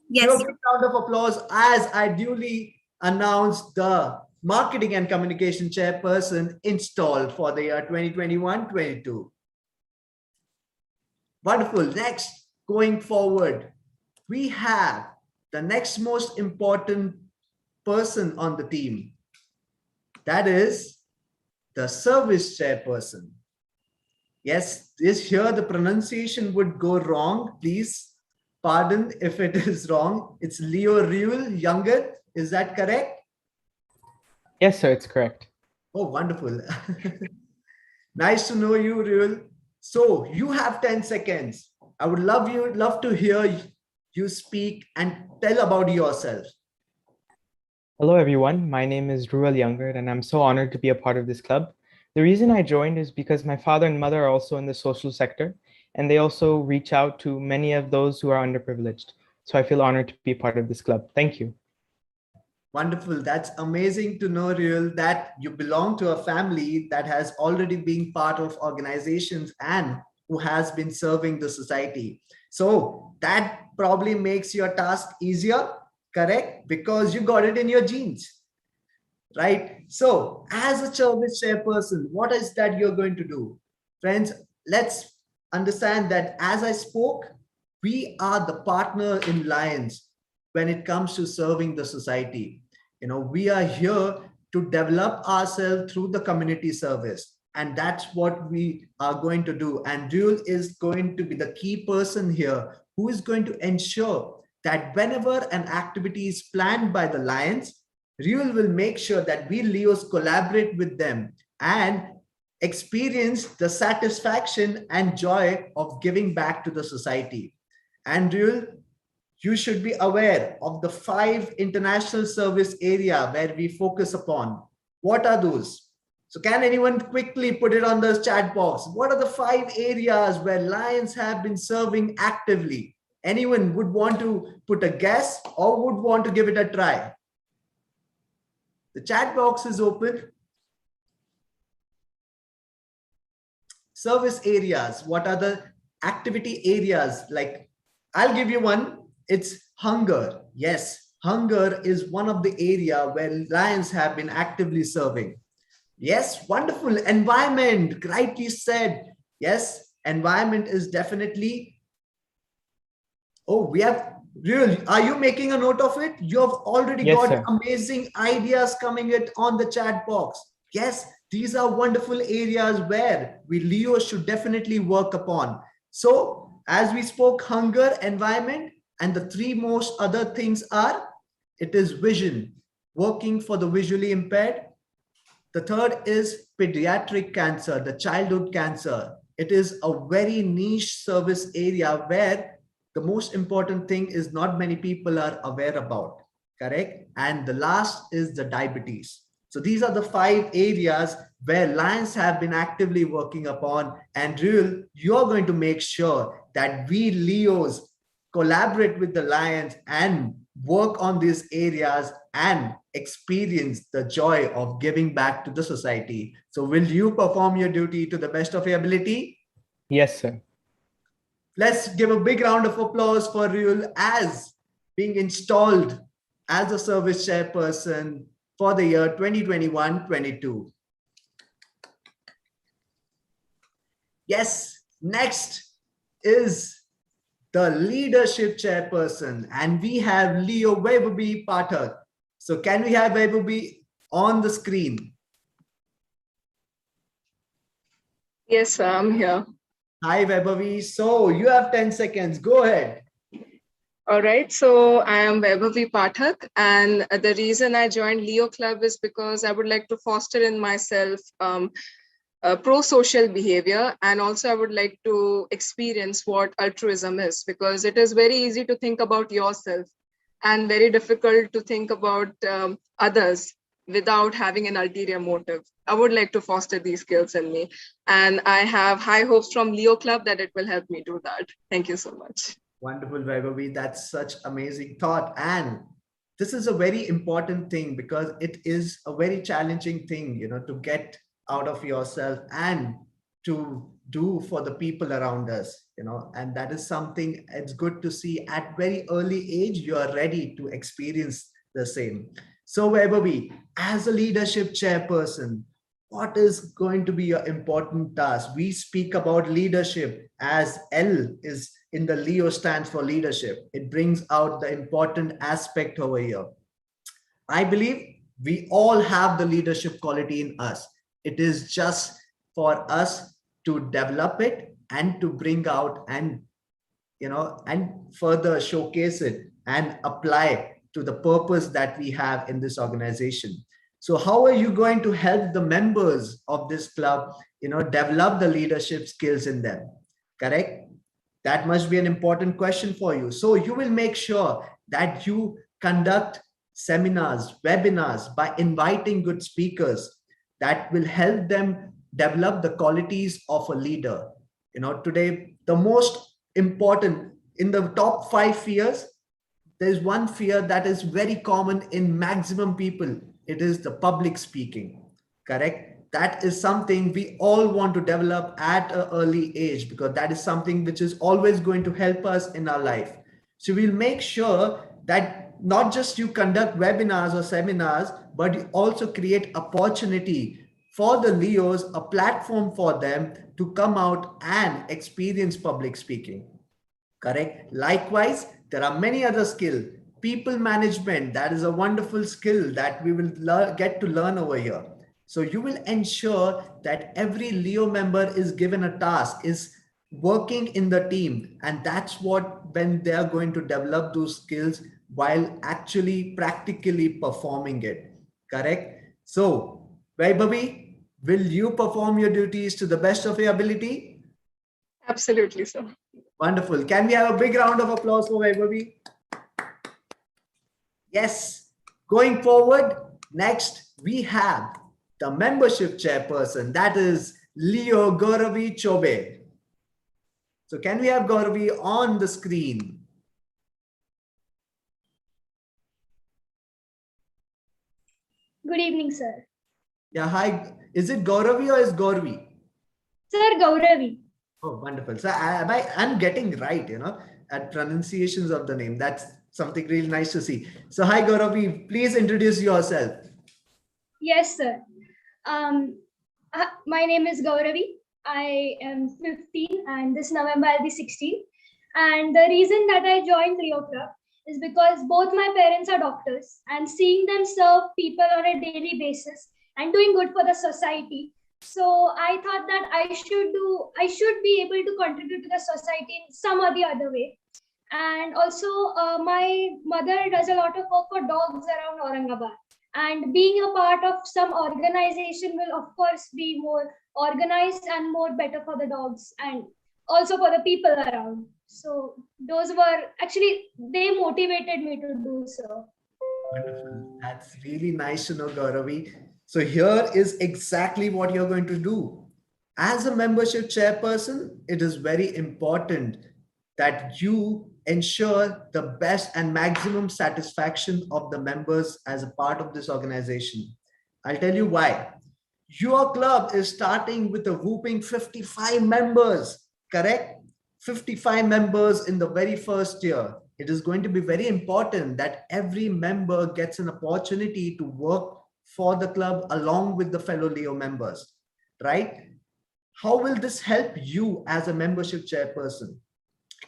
Yes. Give a big round of applause as I duly announce the Marketing and Communication Chairperson installed for the year 2021-22. Wonderful. Next, going forward, we have the next most important person on the team. That is the Service Chairperson. Yes, here the pronunciation would go wrong. Please pardon if it is wrong. It's Leo Riul Younger. Is that correct? Yes, sir, it's correct. Oh, wonderful. Nice to know you, Riul. So you have 10 seconds. I would love to hear you speak and tell about yourself. Hello, everyone. My name is Ruel Younger, and I'm so honored to be a part of this club. The reason I joined is because my father and mother are also in the social sector, and they also reach out to many of those who are underprivileged. So I feel honored to be a part of this club. Thank you. Wonderful. That's amazing to know, Riul, that you belong to a family that has already been part of organizations and who has been serving the society. So that probably makes your task easier, correct? Because you got it in your genes, right? So as a service chairperson, what is that you're going to do? Friends, let's understand that as I spoke, we are the partner in Lions when it comes to serving the society. We are here to develop ourselves through the community service. And that's what we are going to do. And Riul is going to be the key person here who is going to ensure that whenever an activity is planned by the Lions, Riul will make sure that we Leos collaborate with them and experience the satisfaction and joy of giving back to the society. And Riul, you should be aware of the 5 international service area where we focus upon. What are those? So can anyone quickly put it on the chat box? What are the 5 areas where Lions have been serving actively? Anyone would want to put a guess or would want to give it a try? The chat box is open. Service areas. What are the activity areas? Like, I'll give you one. It's hunger. Yes, hunger is one of the area where Lions have been actively serving. Yes, wonderful. Environment, rightly said. Yes, environment is definitely. Oh, we have really. Are you making a note of it? You have already got sir. amazing ideas coming it on the chat box. Yes, these are wonderful areas where we Leo should definitely work upon. So as we spoke, hunger, environment, and the three most other things are, it is vision, working for the visually impaired. The third is pediatric cancer, the childhood cancer. It is a very niche service area where the most important thing is not many people are aware about, correct? And the last is the diabetes. So these are the 5 areas where Lions have been actively working upon, and Real, you're going to make sure that we Leos collaborate with the Lions and work on these areas and experience the joy of giving back to the society. So will you perform your duty to the best of your ability? Yes, sir. Let's give a big round of applause for Ryul as being installed as a service chairperson for the year 2021-22. Yes, next is the leadership chairperson, and we have Leo Webubi Pathak. So can we have Webubi on the screen? Yes, I'm here. Hi, Webubi. So you have 10 seconds. Go ahead. All right. So I am Vaibhavi Pathak, and the reason I joined Leo Club is because I would like to foster in myself pro-social behavior, and also I would like to experience what altruism is, because it is very easy to think about yourself and very difficult to think about others without having an ulterior motive. I would like to foster these skills in me, and I have high hopes from Leo Club that it will help me do that. Thank you so much. Wonderful, Vaibhavi. That's such amazing thought. And this is a very important thing because it is a very challenging thing, to get out of yourself and to do for the people around us, and that is something it's good to see at very early age, you are ready to experience the same. So Vaibhavi, as a leadership chairperson, what is going to be your important task? We speak about leadership as L is in the Leo stands for leadership. It brings out the important aspect over here. I believe we all have the leadership quality in us. It is just for us to develop it and to bring out and, and further showcase it and apply to the purpose that we have in this organization. So how are you going to help the members of this club, develop the leadership skills in them? Correct? That must be an important question for you. So you will make sure that you conduct seminars, webinars by inviting good speakers that will help them develop the qualities of a leader. Today, the most important in the top 5 fears, there's one fear that is very common in maximum people. It is the public speaking, correct? That is something we all want to develop at an early age because that is something which is always going to help us in our life. So we'll make sure that not just you conduct webinars or seminars, but you also create opportunity for the Leos, a platform for them to come out and experience public speaking, correct? Likewise, there are many other skills. People management, that is a wonderful skill that we will get to learn over here. So you will ensure that every Leo member is given a task, is working in the team. And that's what when they are going to develop those skills while actually practically performing it, correct? So, Vaibhavi, will you perform your duties to the best of your ability? Absolutely, sir. Wonderful. Can we have a big round of applause for Vaibhavi? Yes. Going forward, next we have the membership chairperson, that is Leo Gauravi Chobe. So can we have Gauravi on the screen? Good evening, sir. Yeah, hi. Is it Gauravi or is Gauravi? Sir, Gauravi. Oh, wonderful. So I'm getting right, at pronunciations of the name. That's something really nice to see. So hi, Gauravi, please introduce yourself. Yes, sir. My name is Gauravi. I am 15 and this November I'll be 16. And the reason that I joined Leo Club is because both my parents are doctors and seeing them serve people on a daily basis and doing good for the society. So I thought that I should be able to contribute to the society in some or the other way. And also my mother does a lot of work for dogs around Aurangabad. And being a part of some organization will of course be more organized and more better for the dogs and also for the people around. So those were actually, they motivated me to do so. Wonderful. That's really nice to know, Gauravi. So here is exactly what you're going to do. As a membership chairperson, it is very important that you ensure the best and maximum satisfaction of the members as a part of this organization. I'll tell you why. Your club is starting with a whooping 55 members, correct? 55 members in the very first year. It is going to be very important that every member gets an opportunity to work for the club along with the fellow Leo members, right? How will this help you as a membership chairperson?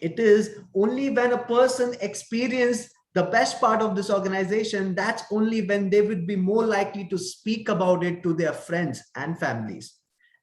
It is only when a person experiences the best part of this organization, that's only when they would be more likely to speak about it to their friends and families.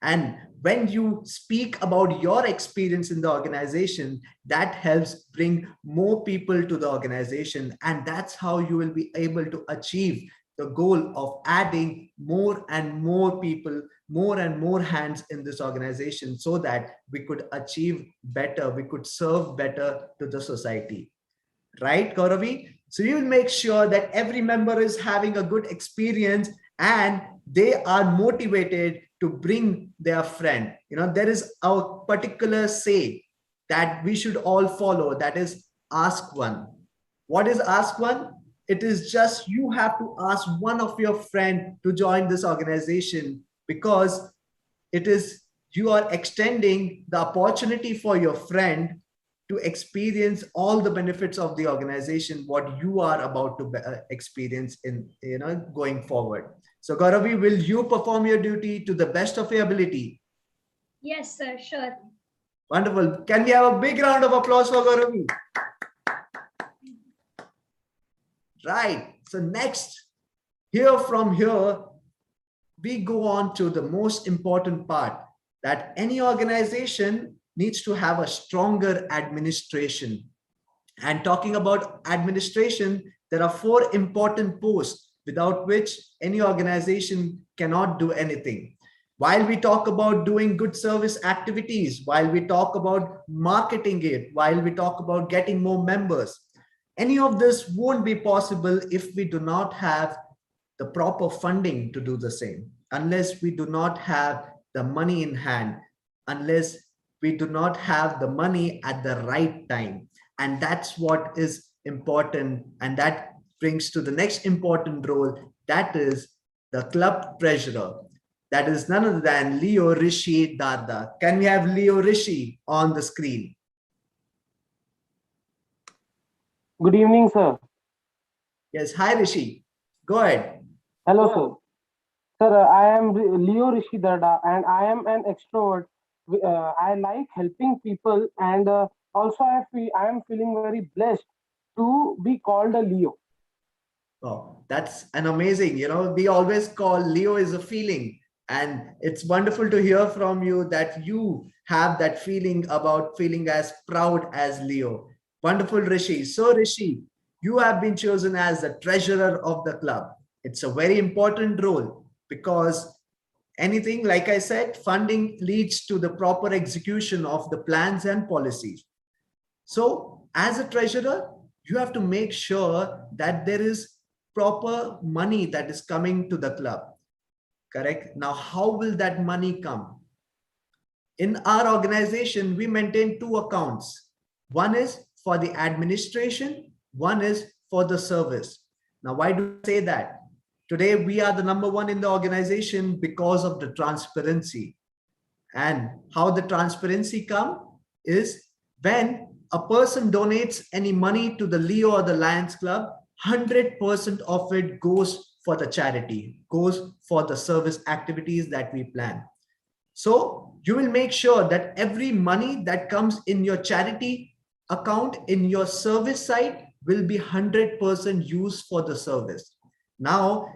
And when you speak about your experience in the organization, that helps bring more people to the organization. And that's how you will be able to achieve the goal of adding more and more people, more and more hands in this organization so that we could achieve better, we could serve better to the society. Right, Gauravi? So you will make sure that every member is having a good experience and they are motivated to bring their friend. There is a particular say that we should all follow, that is ask one. What is ask one? It is just you have to ask one of your friend to join this organization, because it is you are extending the opportunity for your friend to experience all the benefits of the organization, what you are about to experience in going forward. So Gauravi, will you perform your duty to the best of your ability? Yes, sir, sure. Wonderful. Can we have a big round of applause for Gauravi? Right. So next, from here, we go on to the most important part, that any organization needs to have a stronger administration. And talking about administration, there are 4 important posts without which any organization cannot do anything. While we talk about doing good service activities, while we talk about marketing it, while we talk about getting more members, any of this won't be possible if we do not have the proper funding to do the same, unless we do not have the money in hand, unless we do not have the money at the right time. And that's what is important. And that brings to the next important role, that is the club treasurer. That is none other than Leo Rishi Dada. Can we have Leo Rishi on the screen? Good evening, sir. Yes, hi Rishi. Go ahead. Hello, sir. Sir, I am Leo Rishi Dada and I am an extrovert. I like helping people, and also I am feeling very blessed to be called a Leo. Oh, that's an amazing, we always call Leo is a feeling. And it's wonderful to hear from you that you have that feeling about feeling as proud as Leo. Wonderful, Rishi. So Rishi, you have been chosen as the treasurer of the club. It's a very important role because anything, like I said, funding leads to the proper execution of the plans and policies. So as a treasurer, you have to make sure that there is proper money that is coming to the club. Correct? Now, how will that money come? In our organization, we maintain 2 accounts. One is for the administration, one is for the service. Now, why do I say that? Today, we are the #1 in the organization because of the transparency. And how the transparency come is when a person donates any money to the Leo or the Lions Club, 100% of it goes for the charity, goes for the service activities that we plan. So you will make sure that every money that comes in your charity account in your service side will be 100% used for the service. Now,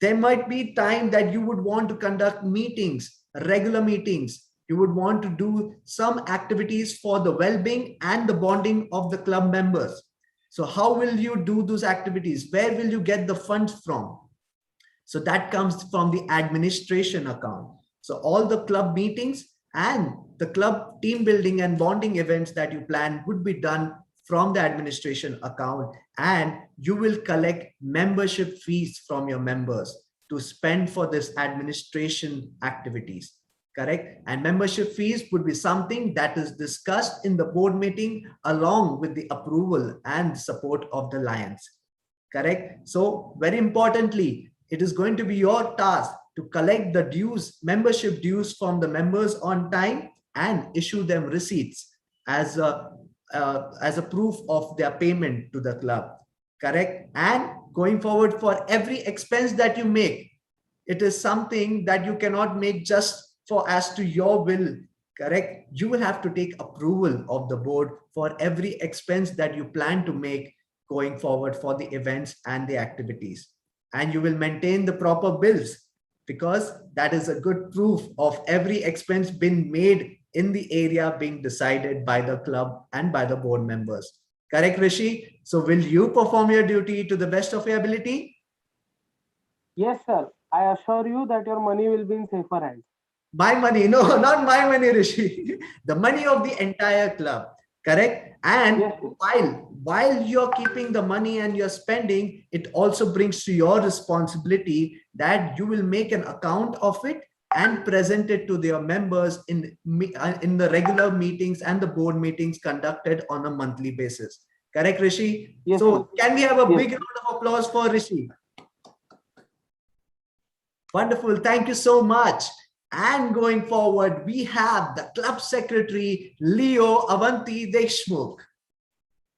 there might be time that you would want to conduct meetings, regular meetings. You would want to do some activities for the well-being and the bonding of the club members. So how will you do those activities? Where will you get the funds from? So that comes from the administration account. So all the club meetings and the club team building and bonding events that you plan would be done from the administration account, and you will collect membership fees from your members to spend for this administration activities. Correct? And membership fees would be something that is discussed in the board meeting along with the approval and support of the Lions. Correct? So very importantly, it is going to be your task to collect the dues, membership dues from the members on time and issue them receipts as a proof of their payment to the club. Correct? And going forward, for every expense that you make, it is something that you cannot make just for as to your will. Correct? You will have to take approval of the board for every expense that you plan to make going forward for the events and the activities. And you will maintain the proper bills, because that is a good proof of every expense being made in the area being decided by the club and by the board members. Correct, Rishi? So will you perform your duty to the best of your ability? Yes, sir. I assure you that your money will be in safer hands. My money? No, not my money, Rishi. The money of the entire club. Correct? And yes, while you're keeping the money and you're spending, it also brings to your responsibility that you will make an account of it and present it to their members in the regular meetings and the board meetings conducted on a monthly basis. Correct, Rishi? Yes, so can we have a big round of applause for Rishi? Wonderful. Thank you so much. And going forward, we have the club secretary, Leo Avanti Deshmukh.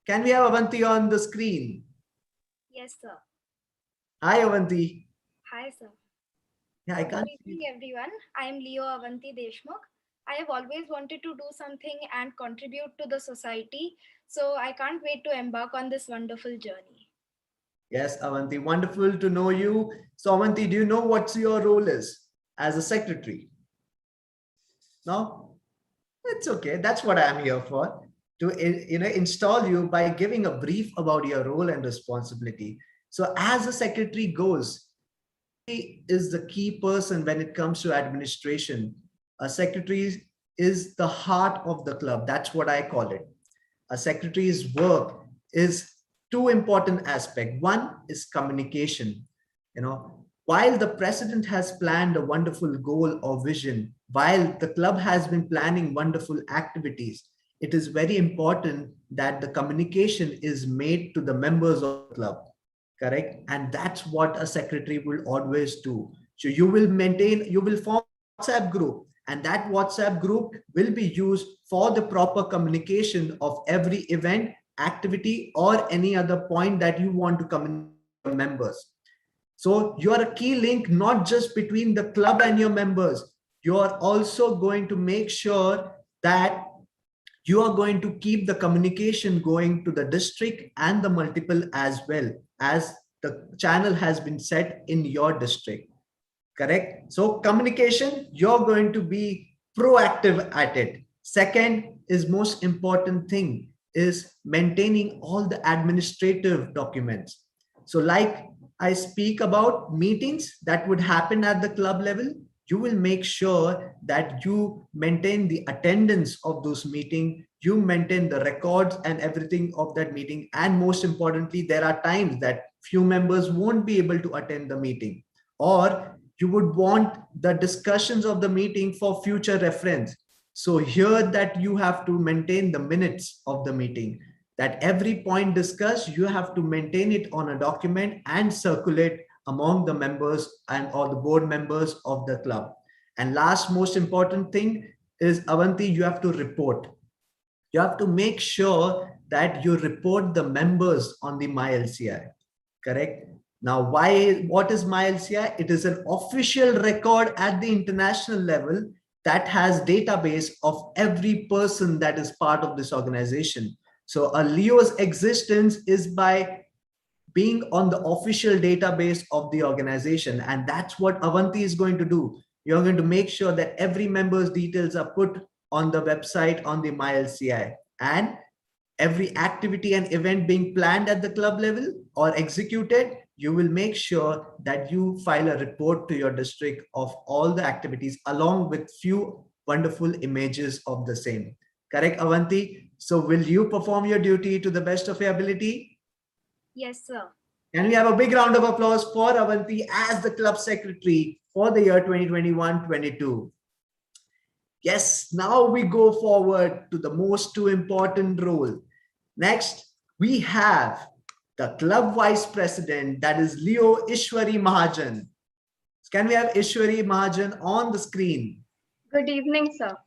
Can we have Avanti on the screen? Yes, sir. Hi, Avanti. Hi, sir. Yeah, I can't. Good evening, everyone. I am Leo Avanti Deshmukh. I have always wanted to do something and contribute to the society, so I can't wait to embark on this wonderful journey. Yes, Avanti, wonderful to know you. So, Avanti, do you know what your role is as a secretary? No? It's okay. That's what I'm here for. To install you by giving a brief about your role and responsibility. So as a secretary goes, he is the key person when it comes to administration. A secretary is the heart of the club. That's what I call it. A secretary's work is two important aspects. One is communication. While the president has planned a wonderful goal or vision, while the club has been planning wonderful activities, it is very important that the communication is made to the members of the club. Correct? And that's what a secretary will always do. So you will form a WhatsApp group, and that WhatsApp group will be used for the proper communication of every event, activity, or any other point that you want to communicate to your members. So you are a key link, not just between the club and your members. You are also going to make sure that you are going to keep the communication going to the district and the multiple as well, as the channel has been set in your district. Correct? So communication, you're going to be proactive at it. Second is most important thing is maintaining all the administrative documents. So like I speak about meetings that would happen at the club level, you will make sure that you maintain the attendance of those meetings, you maintain the records and everything of that meeting. And most importantly, there are times that few members won't be able to attend the meeting, or you would want the discussions of the meeting for future reference. So here that you have to maintain the minutes of the meeting, that every point discussed, you have to maintain it on a document and circulate among the members and or the board members of the club. And last most important thing is, Avanti, you have to report. You have to make sure that you report the members on the MyLCI, correct? Now, what is MyLCI? It is an official record at the international level that has database of every person that is part of this organization. So a Leo's existence is by being on the official database of the organization. And that's what Avanti is going to do. You're going to make sure that every member's details are put on the website on the MyLCI, and every activity and event being planned at the club level or executed, you will make sure that you file a report to your district of all the activities along with few wonderful images of the same. Correct, Avanti? So will you perform your duty to the best of your ability? Yes, sir. Can we have a big round of applause for Avanti as the club secretary for the year 2021-22? Yes, now we go forward to the most two important role. Next, we have the club vice president, that is Leo Ishwari Mahajan. Can we have Ishwari Mahajan on the screen? Good evening, sir.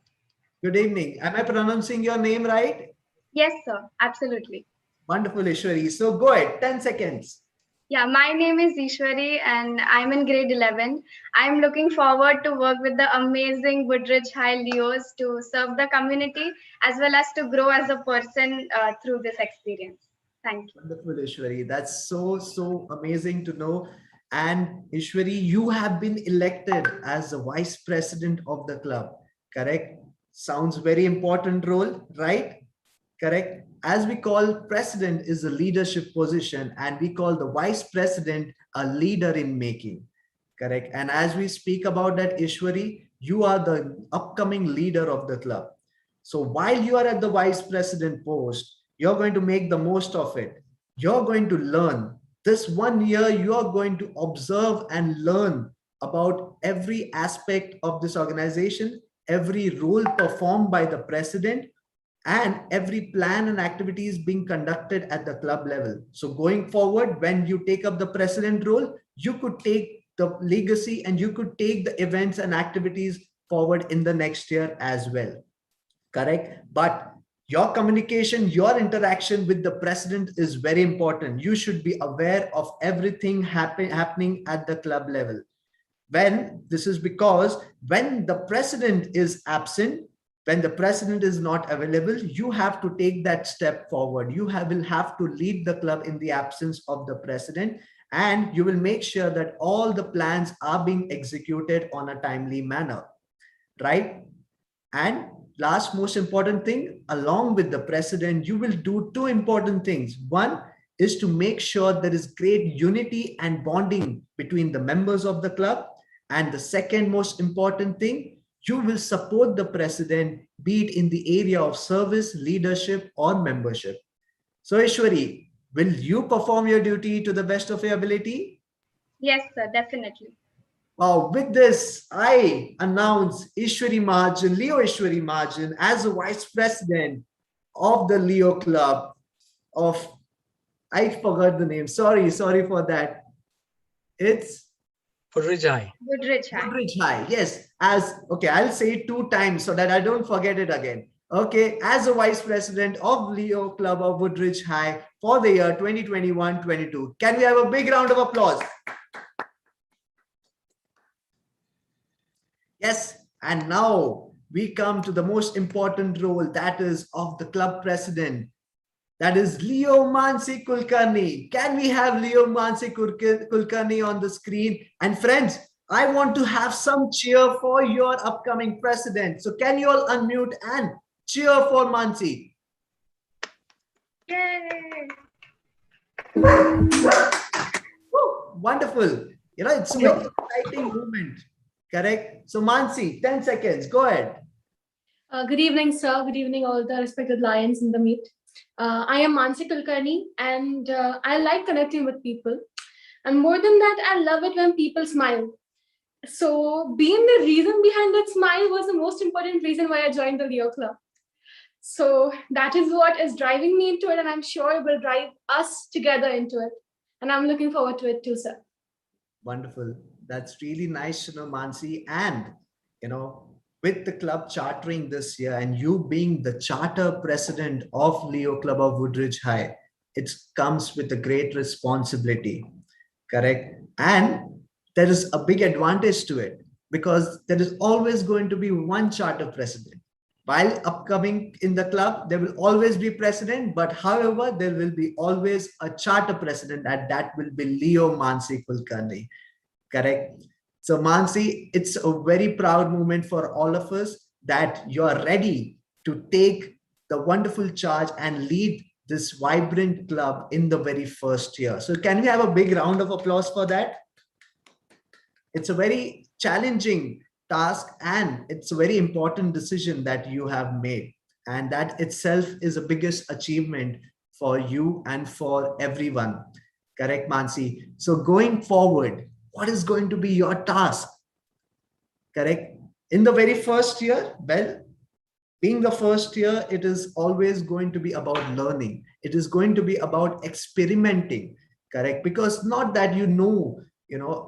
Good evening. Am I pronouncing your name right? Yes, sir. Absolutely. Wonderful, Ishwari. So go ahead, 10 seconds. Yeah, my name is Ishwari and I'm in grade 11. I'm looking forward to work with the amazing Woodridge High Leos to serve the community as well as to grow as a person through this experience. Thank you. Wonderful, Ishwari. That's so amazing to know. And Ishwari, you have been elected as the vice president of the club, correct? Sounds very important role, right? Correct. As we call, president is a leadership position and we call the vice president a leader in making. Correct. And as we speak about that, Ishwari, you are the upcoming leader of the club. So while you are at the vice president post, you're going to make the most of it. You're going to learn. This 1 year, you're going to observe and learn about every aspect of this organization, every role performed by the president, and every plan and activities being conducted at the club level. So going forward, when you take up the president role, you could take the legacy and you could take the events and activities forward in the next year as well. Correct? But your communication, your interaction with the president is very important. You should be aware of everything happening at the club level. This is because when the president is absent, when the president is not available, you have to take that step forward. You will have to lead the club in the absence of the president, and you will make sure that all the plans are being executed on a timely manner, right? And last most important thing, along with the president, you will do two important things. One is to make sure there is great unity and bonding between the members of the club. And the second most important thing, you will support the president, be it in the area of service, leadership, or membership. So Ishwari, will you perform your duty to the best of your ability? Yes, sir, definitely. With this, I announce Ishwari Mahajan, Leo Ishwari Mahajan, as the vice president of the Leo Club of, I forgot the name. Sorry for that. It's Woodridge High. Woodridge High. Woodridge High, yes. Okay, I'll say it 2 times so that I don't forget it again. Okay, as a vice president of Leo Club of Woodridge High for the year 2021-22. Can we have a big round of applause? Yes, and now we come to the most important role, that is of the club president. That is Leo Mansi Kulkarni. Can we have Leo Mansi Kulkarni on the screen? And friends, I want to have some cheer for your upcoming president. So can you all unmute and cheer for Mansi? Yay! Woo, wonderful. You know, it's a very exciting moment. Correct? So Mansi, 10 seconds. Go ahead. Good evening, sir. Good evening, all the respected lions in the meet. I am Mansi Kulkarni, and I like connecting with people. And more than that, I love it when people smile. So being the reason behind that smile was the most important reason why I joined the Leo Club. So that is what is driving me into it, and I'm sure it will drive us together into it. And I'm looking forward to it too, sir. Wonderful. That's really nice to know, Mansi. And, you know, with the club chartering this year and you being the charter president of Leo Club of Woodridge High, it comes with a great responsibility, correct? And there is a big advantage to it because there is always going to be one charter president. While upcoming in the club, there will always be president, but however, there will be always a charter president, and that will be Leo Mansi Kulkarni. Correct? So Mansi, it's a very proud moment for all of us that you're ready to take the wonderful charge and lead this vibrant club in the very first year. So can we have a big round of applause for that? It's a very challenging task and it's a very important decision that you have made. And that itself is the biggest achievement for you and for everyone. Correct, Mansi? So going forward, what is going to be your task? Correct? In the very first year, well, being the first year, it is always going to be about learning. It is going to be about experimenting, correct? Because not that you know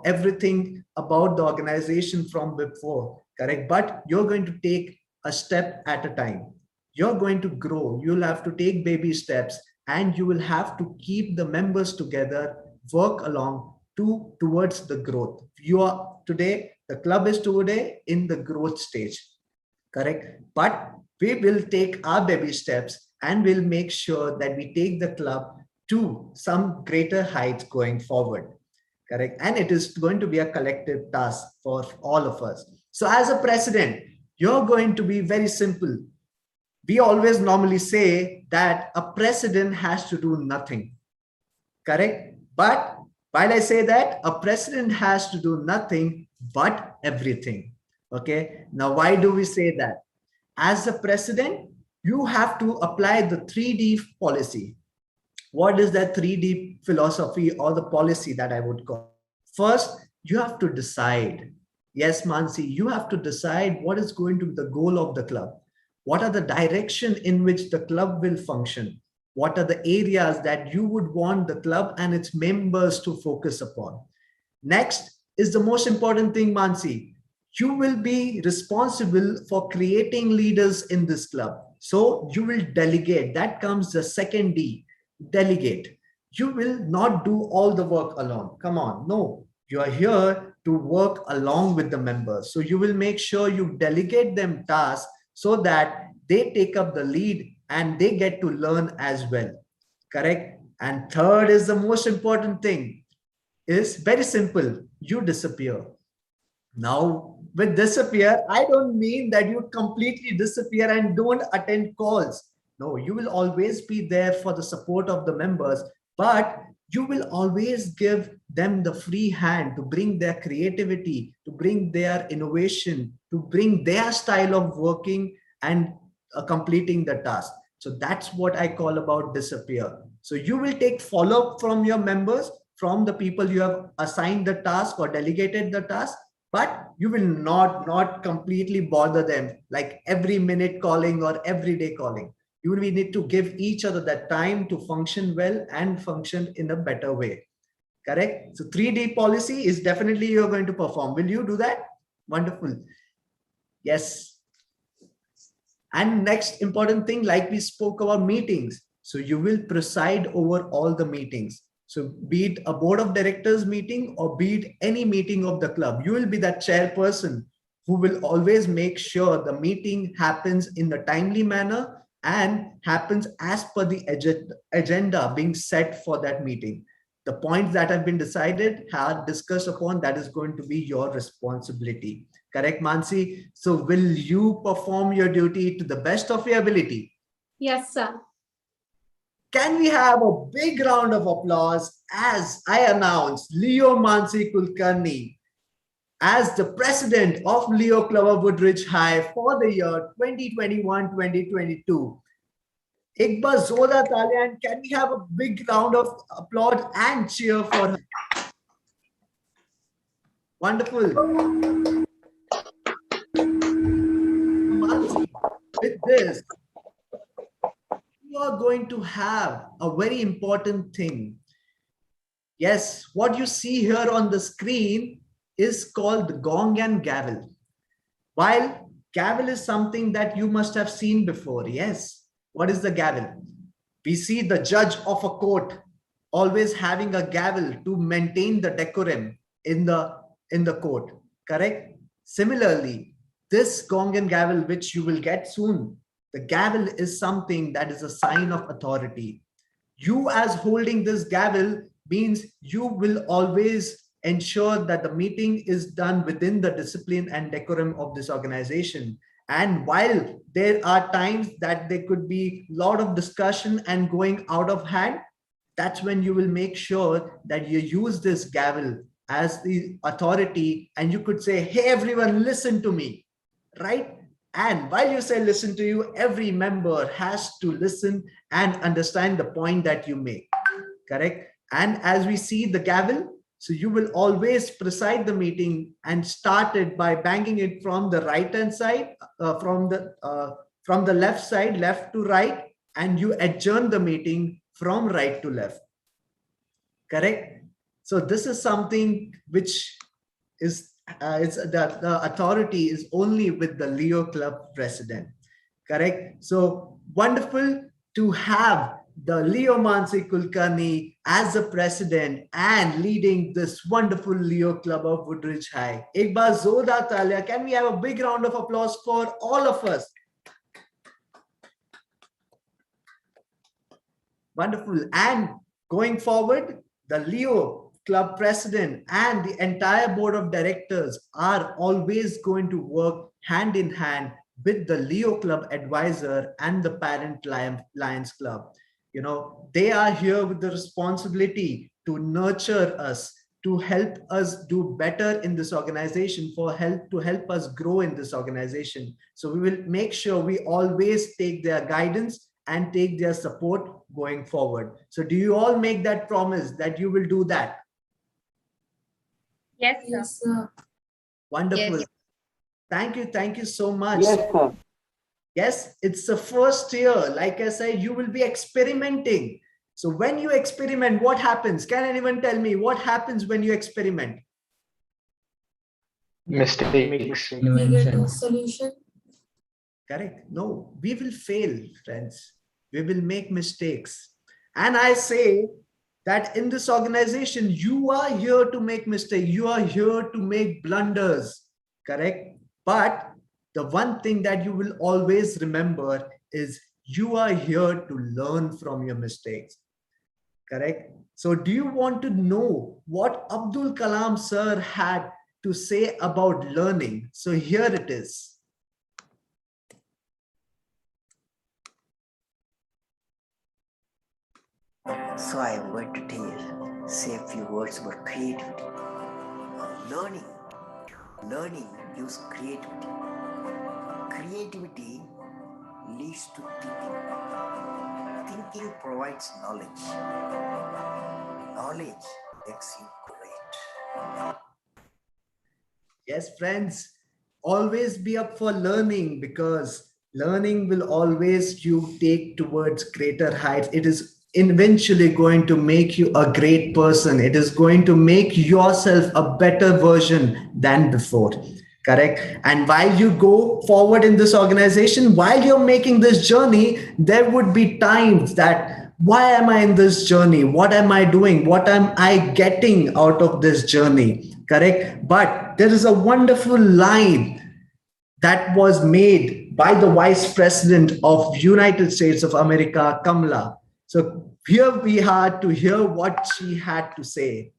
everything about the organization from before, correct? But you're going to take a step at a time. You're going to grow. You'll have to take baby steps and you will have to keep the members together, work along towards the growth. You are today, the club is today in the growth stage, correct? But we will take our baby steps and we'll make sure that we take the club to some greater heights going forward, correct? And it is going to be a collective task for all of us. So as a president, you're going to be very simple. We always normally say that a president has to do nothing, correct? But while I say that, a president has to do nothing but everything. Okay, now why do we say that? As a president, you have to apply the 3D policy. What is that 3D philosophy or the policy that I would call? First, you have to decide. Yes, Mansi, you have to decide what is going to be the goal of the club. What are the direction in which the club will function? What are the areas that you would want the club and its members to focus upon? Next is the most important thing, Mansi. You will be responsible for creating leaders in this club. So you will delegate. That comes the second D, delegate. You will not do all the work alone. Come on, no. You are here to work along with the members. So you will make sure you delegate them tasks so that they take up the lead and they get to learn as well. Correct? And third is the most important thing. Is very simple. You disappear. Now, with disappear, I don't mean that you completely disappear and don't attend calls. No, you will always be there for the support of the members, but you will always give them the free hand to bring their creativity, to bring their innovation, to bring their style of working and completing the task. So that's what I call about disappear. So you will take follow-up from your members, from the people you have assigned the task or delegated the task, but you will not completely bother them like every minute calling or every day calling. You will need to give each other that time to function well and function in a better way. Correct? So 3D policy is definitely you're going to perform. Will you do that? Wonderful. Yes. And next important thing, like we spoke about meetings. So you will preside over all the meetings. So be it a board of directors meeting or be it any meeting of the club, you will be that chairperson who will always make sure the meeting happens in a timely manner and happens as per the agenda being set for that meeting. The points that have been decided, have discussed upon, that is going to be your responsibility. Correct, Mansi? So will you perform your duty to the best of your ability? Yes, sir. Can we have a big round of applause as I announce Leo Mansi Kulkarni as the president of Leo Club of Woodridge High for the year 2021-2022. एक बार जोरदार तालियां, and can we have a big round of applause and cheer for her? Wonderful. Mansi, with this, you are going to have a very important thing. Yes, what you see here on the screen is called the gong and gavel. While gavel is something that you must have seen before. Yes. What is the gavel? We see the judge of a court always having a gavel to maintain the decorum in the court. Correct? Similarly, this gong and gavel, which you will get soon, the gavel is something that is a sign of authority. You as holding this gavel means you will always ensure that the meeting is done within the discipline and decorum of this organization. And while there are times that there could be a lot of discussion and going out of hand, that's when you will make sure that you use this gavel as the authority, and you could say, hey everyone, listen to me, right? And while you say listen to you, every member has to listen and understand the point that you make. Correct? And as we see the gavel, so you will always preside the meeting and start it by banging it from the right hand side, from the left side, left to right, and you adjourn the meeting from right to left. Correct? So this is something which is the authority is only with the Leo Club president. Correct? So wonderful to have the Leo Mansi Kulkarni as the president and leading this wonderful Leo Club of Woodridge High. Ek baar zordar taaliyan. Can we have a big round of applause for all of us? Wonderful. And going forward, the Leo Club president and the entire board of directors are always going to work hand in hand with the Leo Club advisor and the parent Lions Club. You know, they are here with the responsibility to nurture us, to help us do better in this organization, to help us grow in this organization. So we will make sure we always take their guidance and take their support going forward. So do you all make that promise that you will do that? Yes, sir. Yes, sir. Wonderful. Yes. Thank you so much. Yes, sir. Yes, it's the first year. Like I said, you will be experimenting. So when you experiment, what happens? Can anyone tell me what happens when you experiment? Mistakes. We get a solution. Correct. No, we will fail, friends. We will make mistakes. And I say that in this organization, you are here to make mistakes. You are here to make blunders. Correct. But the one thing that you will always remember is you are here to learn from your mistakes. Correct. So do you want to know what Abdul Kalam sir had to say about learning? So here it is. So I am going to say a few words about creativity. Learning gives creativity. Creativity leads to thinking. Thinking provides knowledge. Knowledge makes you great. Yes, friends, always be up for learning, because learning will always you take towards greater heights. It is eventually going to make you a great person. It is going to make yourself a better version than before. Correct. And while you go forward in this organization, while you're making this journey, there would be times that, why am I in this journey? What am I doing? What am I getting out of this journey? Correct. But there is a wonderful line that was made by the Vice President of United States of America, Kamala. So here we had to hear what she had to say.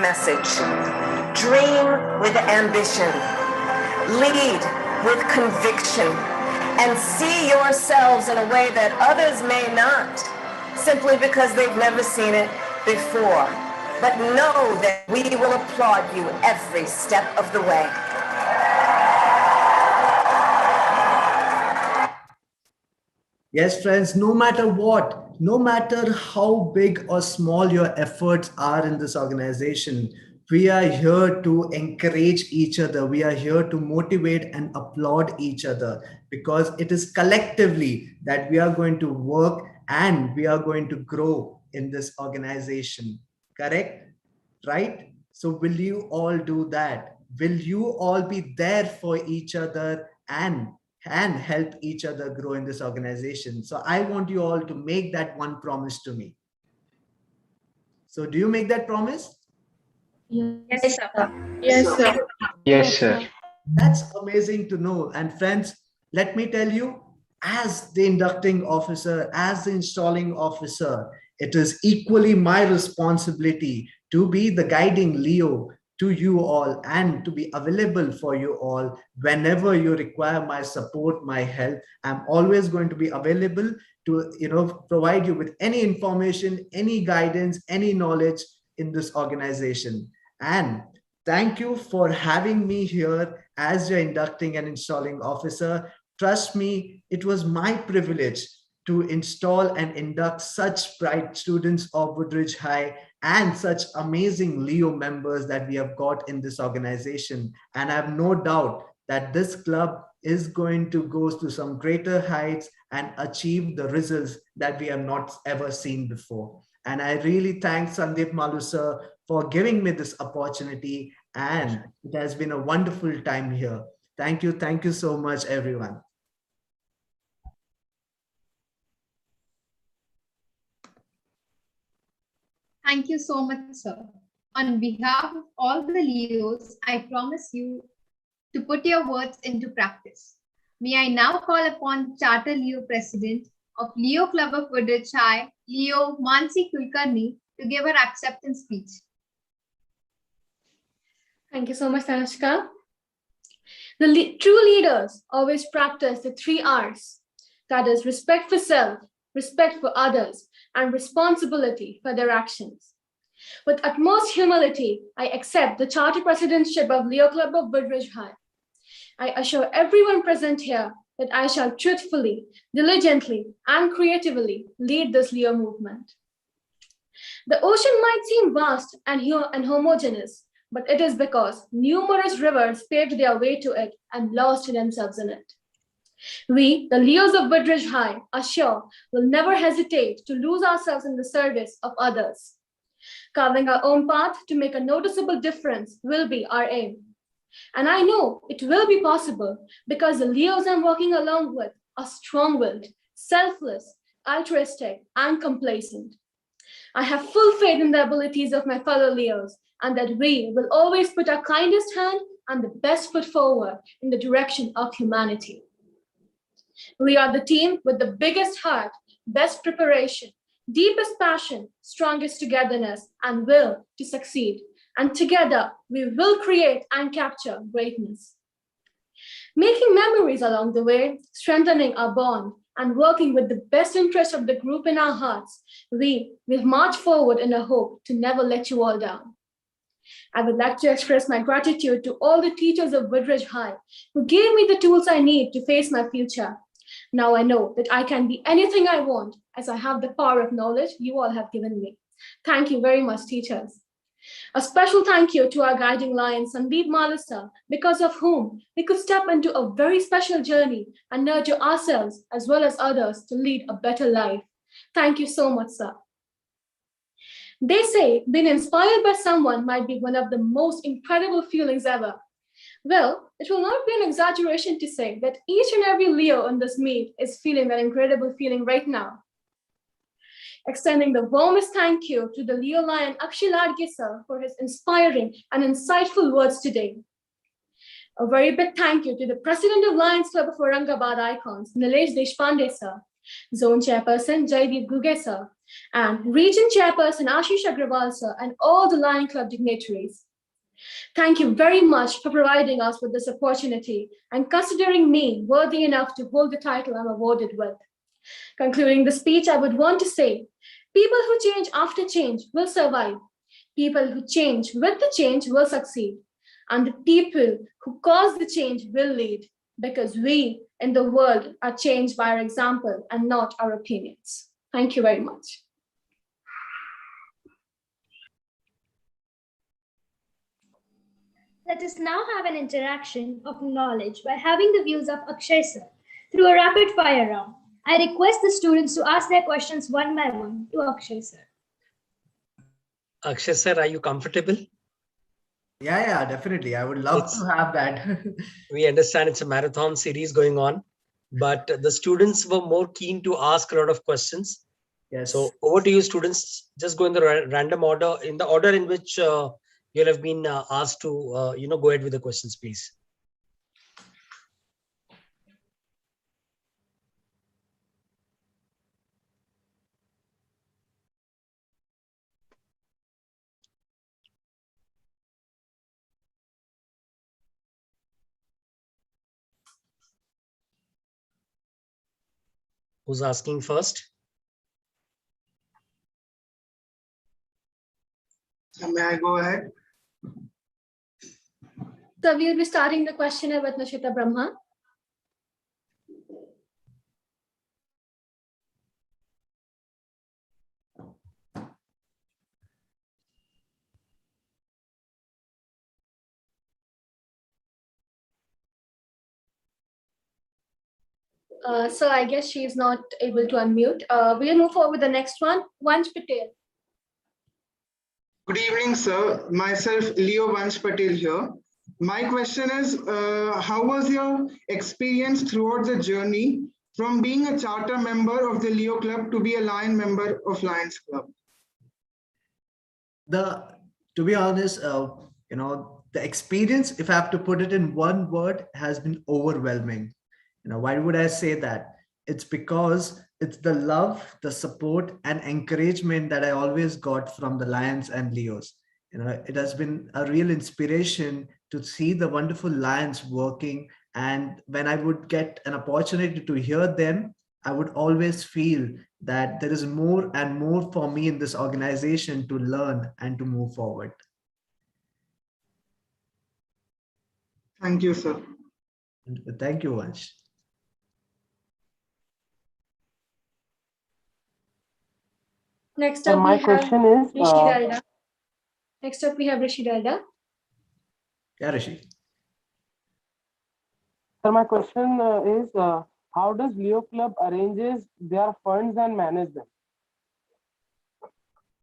Message: dream with ambition, lead with conviction, and see yourselves in a way that others may not, simply because they've never seen it before. But know that we will applaud you every step of the way. Yes, friends, no matter what, no matter how big or small your efforts are in this organization, We are here to encourage each other. We are here to motivate and applaud each other, because it is collectively that we are going to work and we are going to grow in this organization. Correct? Right? So will you all do that? Will you all be there for each other and help each other grow in this organization? So I want you all to make that one promise to me. So do you make that promise? Yes, sir. Yes, sir. Yes, sir. That's amazing to know. And friends, let me tell you, as the inducting officer, as the installing officer, it is equally my responsibility to be the guiding Leo to you all and to be available for you all whenever you require my support, my help. I'm always going to be available to provide you with any information, any guidance, any knowledge in this organization. And thank you for having me here as your inducting and installing officer. Trust me, it was my privilege to install and induct such bright students of Woodridge High and such amazing Leo members that we have got in this organization. And I have no doubt that this club is going to go to some greater heights and achieve the results that we have not ever seen before. And I really thank Sandeep Malu sir for giving me this opportunity. And it has been a wonderful time here. Thank you. Thank you so much, everyone. Thank you so much, sir. On behalf of all the Leos, I promise you to put your words into practice. May I now call upon the Charter Leo President of Leo Club of Woodridge High, Leo Mansi Kulkarni, to give her acceptance speech. Thank you so much, Tanushka. The true leaders always practice the 3 R's. That is respect for self, respect for others, and responsibility for their actions. With utmost humility, I accept the charter presidentship of Leo Club of Woodridge High. I assure everyone present here that I shall truthfully, diligently, and creatively lead this Leo movement. The ocean might seem vast and homogeneous, but it is because numerous rivers paved their way to it and lost themselves in it. We, the Leos of Woodridge High, are sure will never hesitate to lose ourselves in the service of others. Carving our own path to make a noticeable difference will be our aim. And I know it will be possible because the Leos I'm working along with are strong-willed, selfless, altruistic, and complacent. I have full faith in the abilities of my fellow Leos and that we will always put our kindest hand and the best foot forward in the direction of humanity. We are the team with the biggest heart, best preparation, deepest passion, strongest togetherness, and will to succeed. And together, we will create and capture greatness. Making memories along the way, strengthening our bond, and working with the best interest of the group in our hearts, we will march forward in a hope to never let you all down. I would like to express my gratitude to all the teachers of Woodridge High who gave me the tools I need to face my future. Now I know that I can be anything I want as I have the power of knowledge you all have given me. Thank you very much, teachers. A special thank you to our guiding lion, Sandeep Malu sir, because of whom we could step into a very special journey and nurture ourselves as well as others to lead a better life. Thank you so much, sir. They say being inspired by someone might be one of the most incredible feelings ever. Well, it will not be an exaggeration to say that each and every Leo on this meet is feeling that incredible feeling right now. Extending the warmest thank you to the Leo Lion Akshay Ladge sir for his inspiring and insightful words today. A very big thank you to the President of Lions Club of Aurangabad Icons, Nilesh Deshpande sir, Zone Chairperson Jaideep Guge sir, and Region Chairperson Ashish Agrawal sir, and all the Lion Club dignitaries. Thank you very much for providing us with this opportunity and considering me worthy enough to hold the title I'm awarded with. Concluding the speech, I would want to say, people who change after change will survive. People who change with the change will succeed. And the people who cause the change will lead, because we in the world are changed by our example and not our opinions. Thank you very much. Let us now have an interaction of knowledge by having the views of Akshay sir through a rapid fire round. I request the students to ask their questions one by one to Akshay sir. Akshay sir, are you comfortable? Yeah, definitely. I would love to have that. We understand it's a marathon series going on, but the students were more keen to ask a lot of questions. Yes. So over to you, students. Just go in the random order, in the order in which you have been asked to, go ahead with the questions, please. Who's asking first? May I go ahead? So we'll be starting the questionnaire with Nashita Brahma. So I guess she is not able to unmute. We'll move forward with the next one. Vansh Patel. Good evening, sir. Myself, Leo Vansh Patel here. My question is, how was your experience throughout the journey from being a charter member of the Leo Club to be a Lion member of Lions Club? To be honest, the experience, if I have to put it in one word, has been overwhelming. Why would I say that? It's because it's the love, the support and encouragement that I always got from the Lions and Leos. It has been a real inspiration to see the wonderful Lions working. And when I would get an opportunity to hear them, I would always feel that there is more and more for me in this organization to learn and to move forward. Thank you, sir. Thank you, Vansh. Next So up, my we have question is, Rishi Dalda. Next up, we have Rishi Dalda. Yeah, Rishi. So my question is, how does Leo Club arranges their funds and manage them?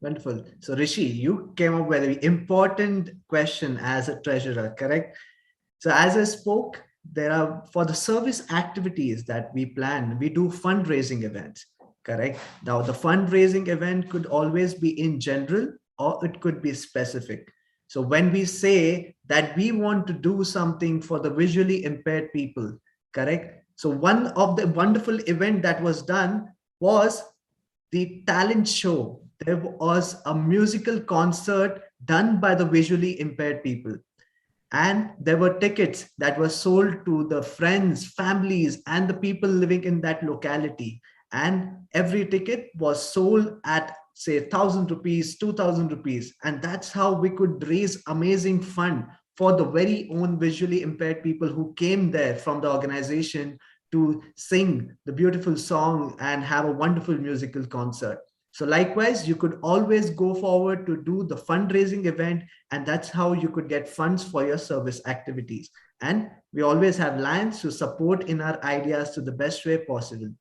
Wonderful. So Rishi, you came up with an important question as a treasurer, correct? So as I spoke, there are, for the service activities that we plan, we do fundraising events, correct? Now the fundraising event could always be in general or it could be specific. So when we say that we want to do something for the visually impaired people, correct? So one of the wonderful event that was done was the talent show. There was a musical concert done by the visually impaired people. And there were tickets that were sold to the friends, families, and the people living in that locality. And every ticket was sold at, say, 1,000 rupees, 2,000 rupees. And that's how we could raise amazing fund for the very own visually impaired people who came there from the organization to sing the beautiful song and have a wonderful musical concert. So likewise, you could always go forward to do the fundraising event, and that's how you could get funds for your service activities. And we always have Lions to support in our ideas to the best way possible.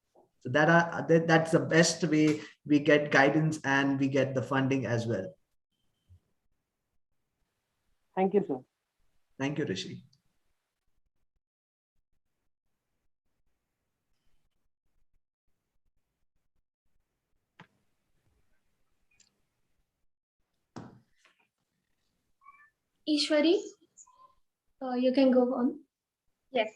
So that's the best way we get guidance and we get the funding as well. Thank you, sir. Thank you, Rishi. Ishwari, you can go on. Yes,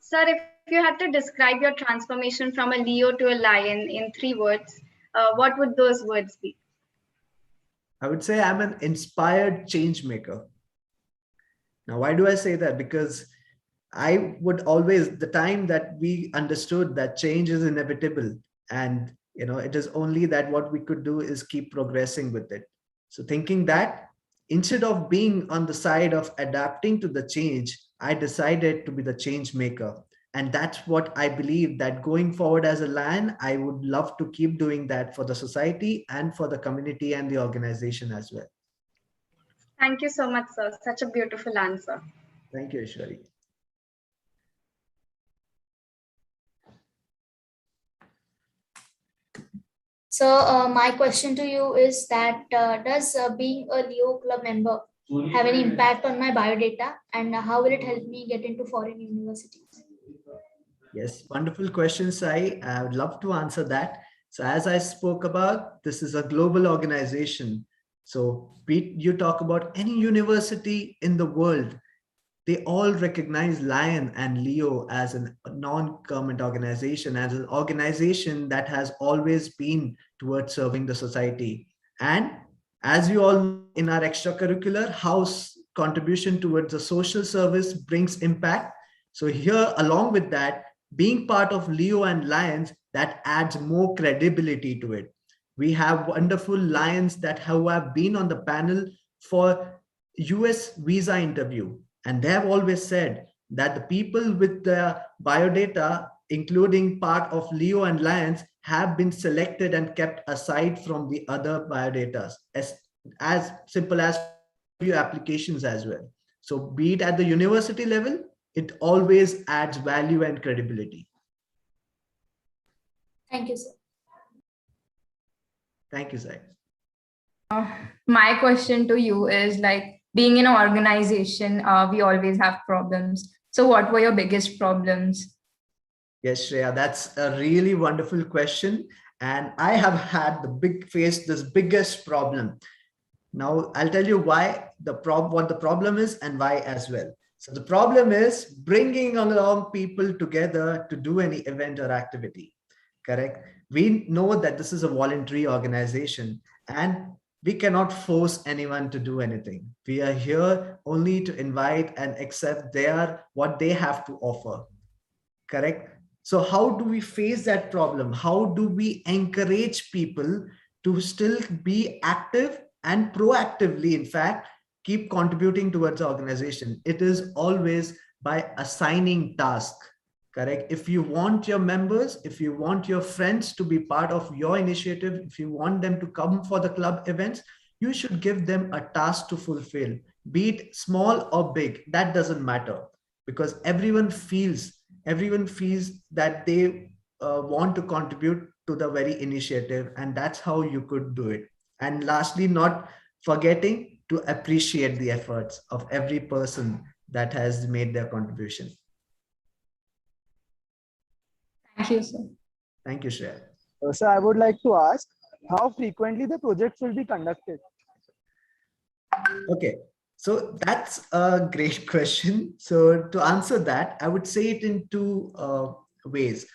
sir, if you had to describe your transformation from a Leo to a Lion in 3 words, what would those words be? I would say I'm an inspired change maker. Now, why do I say that? Because I would always, the time that we understood that change is inevitable, and it is only that what we could do is keep progressing with it. So thinking that instead of being on the side of adapting to the change, I decided to be the change maker. And that's what I believe, that going forward as a Lion, I would love to keep doing that for the society and for the community and the organization as well. Thank you so much, sir. Such a beautiful answer. Thank you, Ishwari. So my question to you is that does being a Leo Club member have any impact on my biodata, and how will it help me get into foreign universities? Yes, wonderful question, Sai. I would love to answer that. So as I spoke about, this is a global organization. So you talk about any university in the world, they all recognize Lion and Leo as a non-government organization, as an organization that has always been towards serving the society. And as you all know, in our extracurricular, house contribution towards the social service brings impact. So here, along with that, being part of Leo and Lions, that adds more credibility to it. We have wonderful Lions that have been on the panel for US visa interview. And they have always said that the people with the biodata, including part of Leo and Lions, have been selected and kept aside from the other biodatas, as simple as interview applications as well. So be it at the university level, it always adds value and credibility. Thank you, sir. Thank you, Zai. My question to you is like, being in an organization, we always have problems. So what were your biggest problems? Yes, Shreya, that's a really wonderful question. And I have had faced this biggest problem. Now I'll tell you why what the problem is and why as well. So the problem is bringing along people together to do any event or activity, correct? We know that this is a voluntary organization and we cannot force anyone to do anything. We are here only to invite and accept what they have to offer, correct? So how do we face that problem? How do we encourage people to still be active and proactively, in fact, keep contributing towards the organization? It is always by assigning tasks, correct? If you want your members, if you want your friends to be part of your initiative, if you want them to come for the club events, you should give them a task to fulfill, be it small or big, that doesn't matter, because everyone feels that they want to contribute to the very initiative, and that's how you could do it. And lastly, not forgetting to appreciate the efforts of every person that has made their contribution. Thank you, sir. Thank you, Shreya. So I would like to ask how frequently the projects will be conducted. Okay, so that's a great question. So to answer that, I would say it in two ways.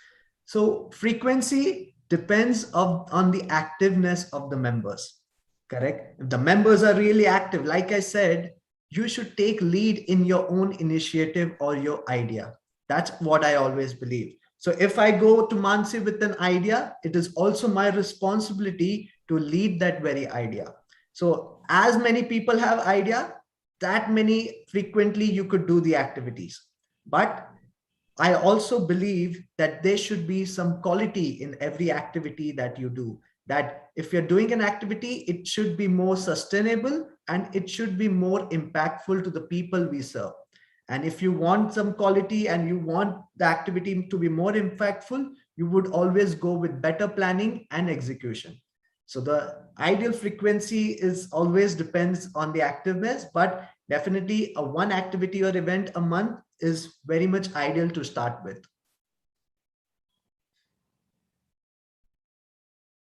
So frequency depends on the activeness of the members, correct? If the members are really active, like I said, you should take lead in your own initiative or your idea. That's what I always believe. So if I go to Mansi with an idea, it is also my responsibility to lead that very idea. So as many people have idea, that many frequently you could do the activities. But I also believe that there should be some quality in every activity that you do. That if you're doing an activity, it should be more sustainable and it should be more impactful to the people we serve. And if you want some quality and you want the activity to be more impactful, you would always go with better planning and execution. So the ideal frequency is always depends on the activeness, but definitely a one activity or event a month is very much ideal to start with.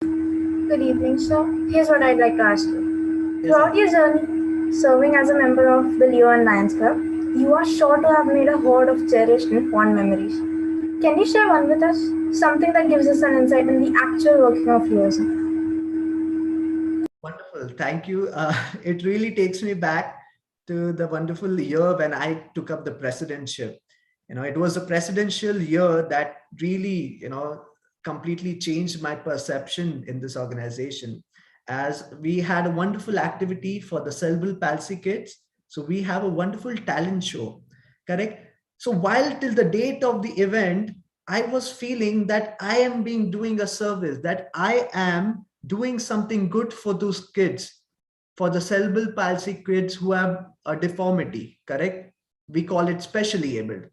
Good evening, sir. Here's what I'd like to ask you. Throughout your journey, serving as a member of the Leo and Lions Club, you are sure to have made a hoard of cherished and fond memories. Can you share one with us? Something that gives us an insight in the actual working of Leoism. Wonderful. Thank you. It really takes me back to the wonderful year when I took up the presidentship. It was a presidential year that really, completely changed my perception in this organization, as we had a wonderful activity for the cerebral palsy kids. So we have a wonderful talent show, correct? So while till the date of the event, I was feeling that I am doing a service, that I am doing something good for those kids. for the cerebral palsy kids who have a deformity, correct? We call it specially abled.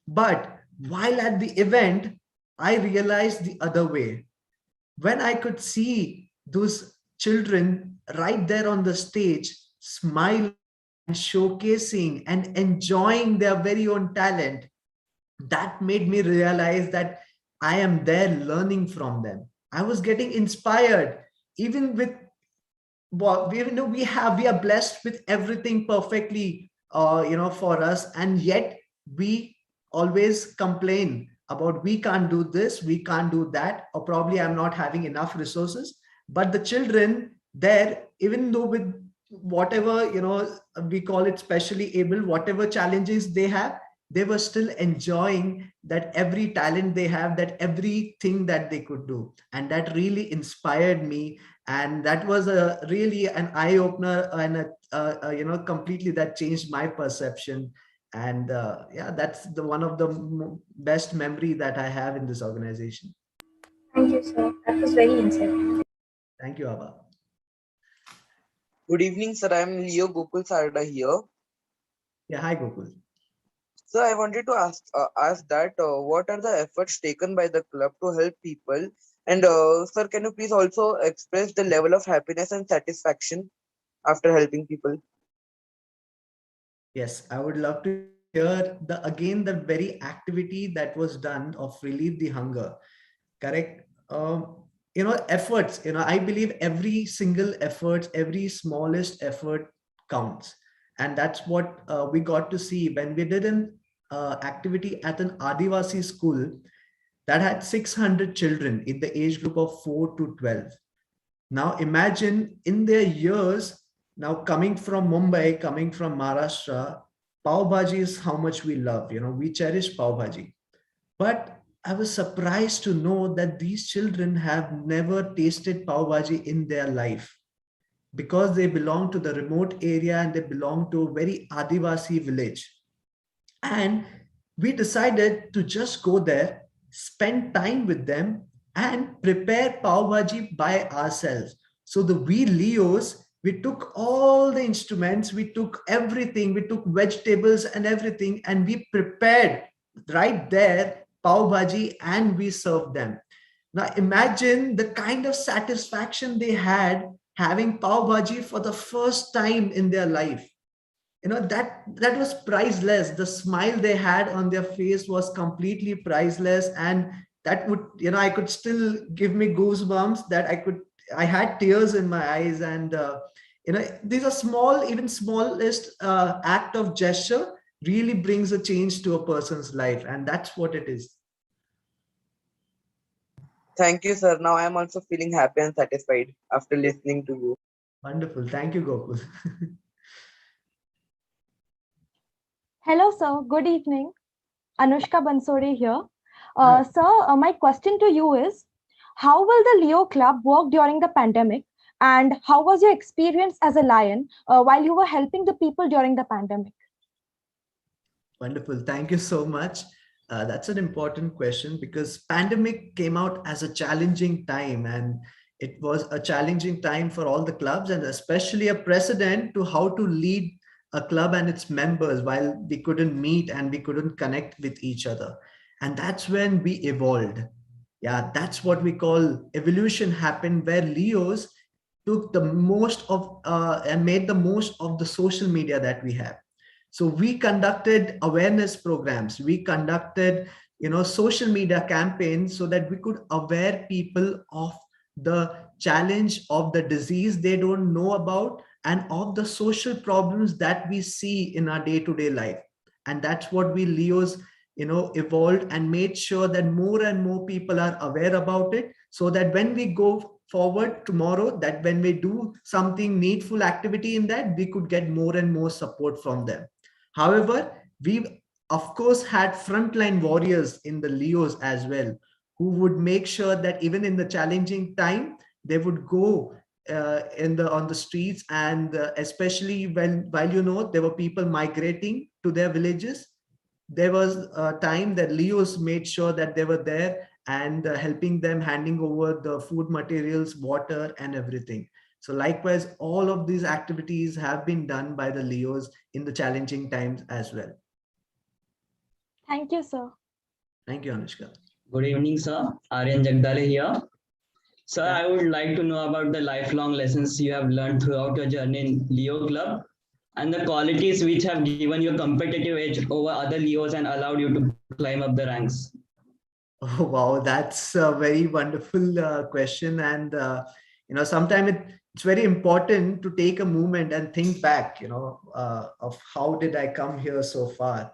But while at the event, I realized the other way. When I could see those children right there on the stage, smiling and showcasing and enjoying their very own talent, that made me realize that I am there learning from them. I was getting inspired, even with what we are blessed with everything perfectly, for us, and yet we always complain about we can't do this, we can't do that, or probably I'm not having enough resources. But the children there, even though with whatever, we call it specially able, whatever challenges they have, they were still enjoying that every talent they have, that everything that they could do. And that really inspired me. And that was a really an eye opener, and completely that changed my perception. And yeah, that's the one of the best memory that I have in this organization. Thank you, sir. That was very insightful. Thank you, Abba. Good evening, sir. I am Leo Gokul Sarda here. Yeah, hi Gokul. So I wanted to ask that what are the efforts taken by the club to help people? And sir, can you please also express the level of happiness and satisfaction after helping people? Yes, I would love to hear the very activity that was done of relieve the hunger. Correct. Efforts, I believe every single effort, every smallest effort counts. And that's what we got to see when we did an activity at an Adivasi school that had 600 children in the age group of 4 to 12. Now imagine in their years, now coming from Mumbai, coming from Maharashtra, pav bhaji is how much we love, we cherish pav bhaji. But I was surprised to know that these children have never tasted pav bhaji in their life, because they belong to the remote area and they belong to a very Adivasi village. And we decided to just go there, spend time with them, and prepare pav bhaji by ourselves. So we Leos, we took all the instruments, we took everything, we took vegetables and everything, and we prepared right there pav bhaji, and we served them. Now imagine the kind of satisfaction they had having pav bhaji for the first time in their life. That was priceless. The smile they had on their face was completely priceless. And that would, I could still give me goosebumps, that I had tears in my eyes. And these are small, even smallest act of gesture really brings a change to a person's life, and that's what it is. Thank you, sir. Now I am also feeling happy and satisfied after listening to you. Wonderful. Thank you, Gokul. Hello, sir. Good evening. Anushka Bansore here. Sir, my question to you is, how will the Leo Club work during the pandemic? And how was your experience as a lion while you were helping the people during the pandemic? Wonderful. Thank you so much. That's an important question, because pandemic came out as a challenging time, and it was a challenging time for all the clubs, and especially a president to how to lead a club and its members while we couldn't meet and we couldn't connect with each other. And that's when we evolved. Yeah, that's what we call evolution happened, where Leos took the most of and made the most of the social media that we have. So we conducted awareness programs. We conducted, social media campaigns so that we could aware people of the challenge of the disease they don't know about, and of the social problems that we see in our day-to-day life. And that's what we Leos, evolved and made sure that more and more people are aware about it, so that when we go forward tomorrow, that when we do something needful activity in that, we could get more and more support from them. However, we of course had frontline warriors in the Leos as well, who would make sure that even in the challenging time, they would go on the streets, and especially while there were people migrating to their villages, there was a time that Leos made sure that they were there and helping them, handing over the food materials, water, and everything. So likewise, all of these activities have been done by the Leos in the challenging times as well. Thank you, sir. Thank you, Anushka. Good evening, sir. Aryan Jagdale here. Sir, I would like to know about the lifelong lessons you have learned throughout your journey in Leo Club and the qualities which have given you a competitive edge over other Leos and allowed you to climb up the ranks. Oh, wow, that's a very wonderful question. And, sometimes it's very important to take a moment and think back, of how did I come here so far.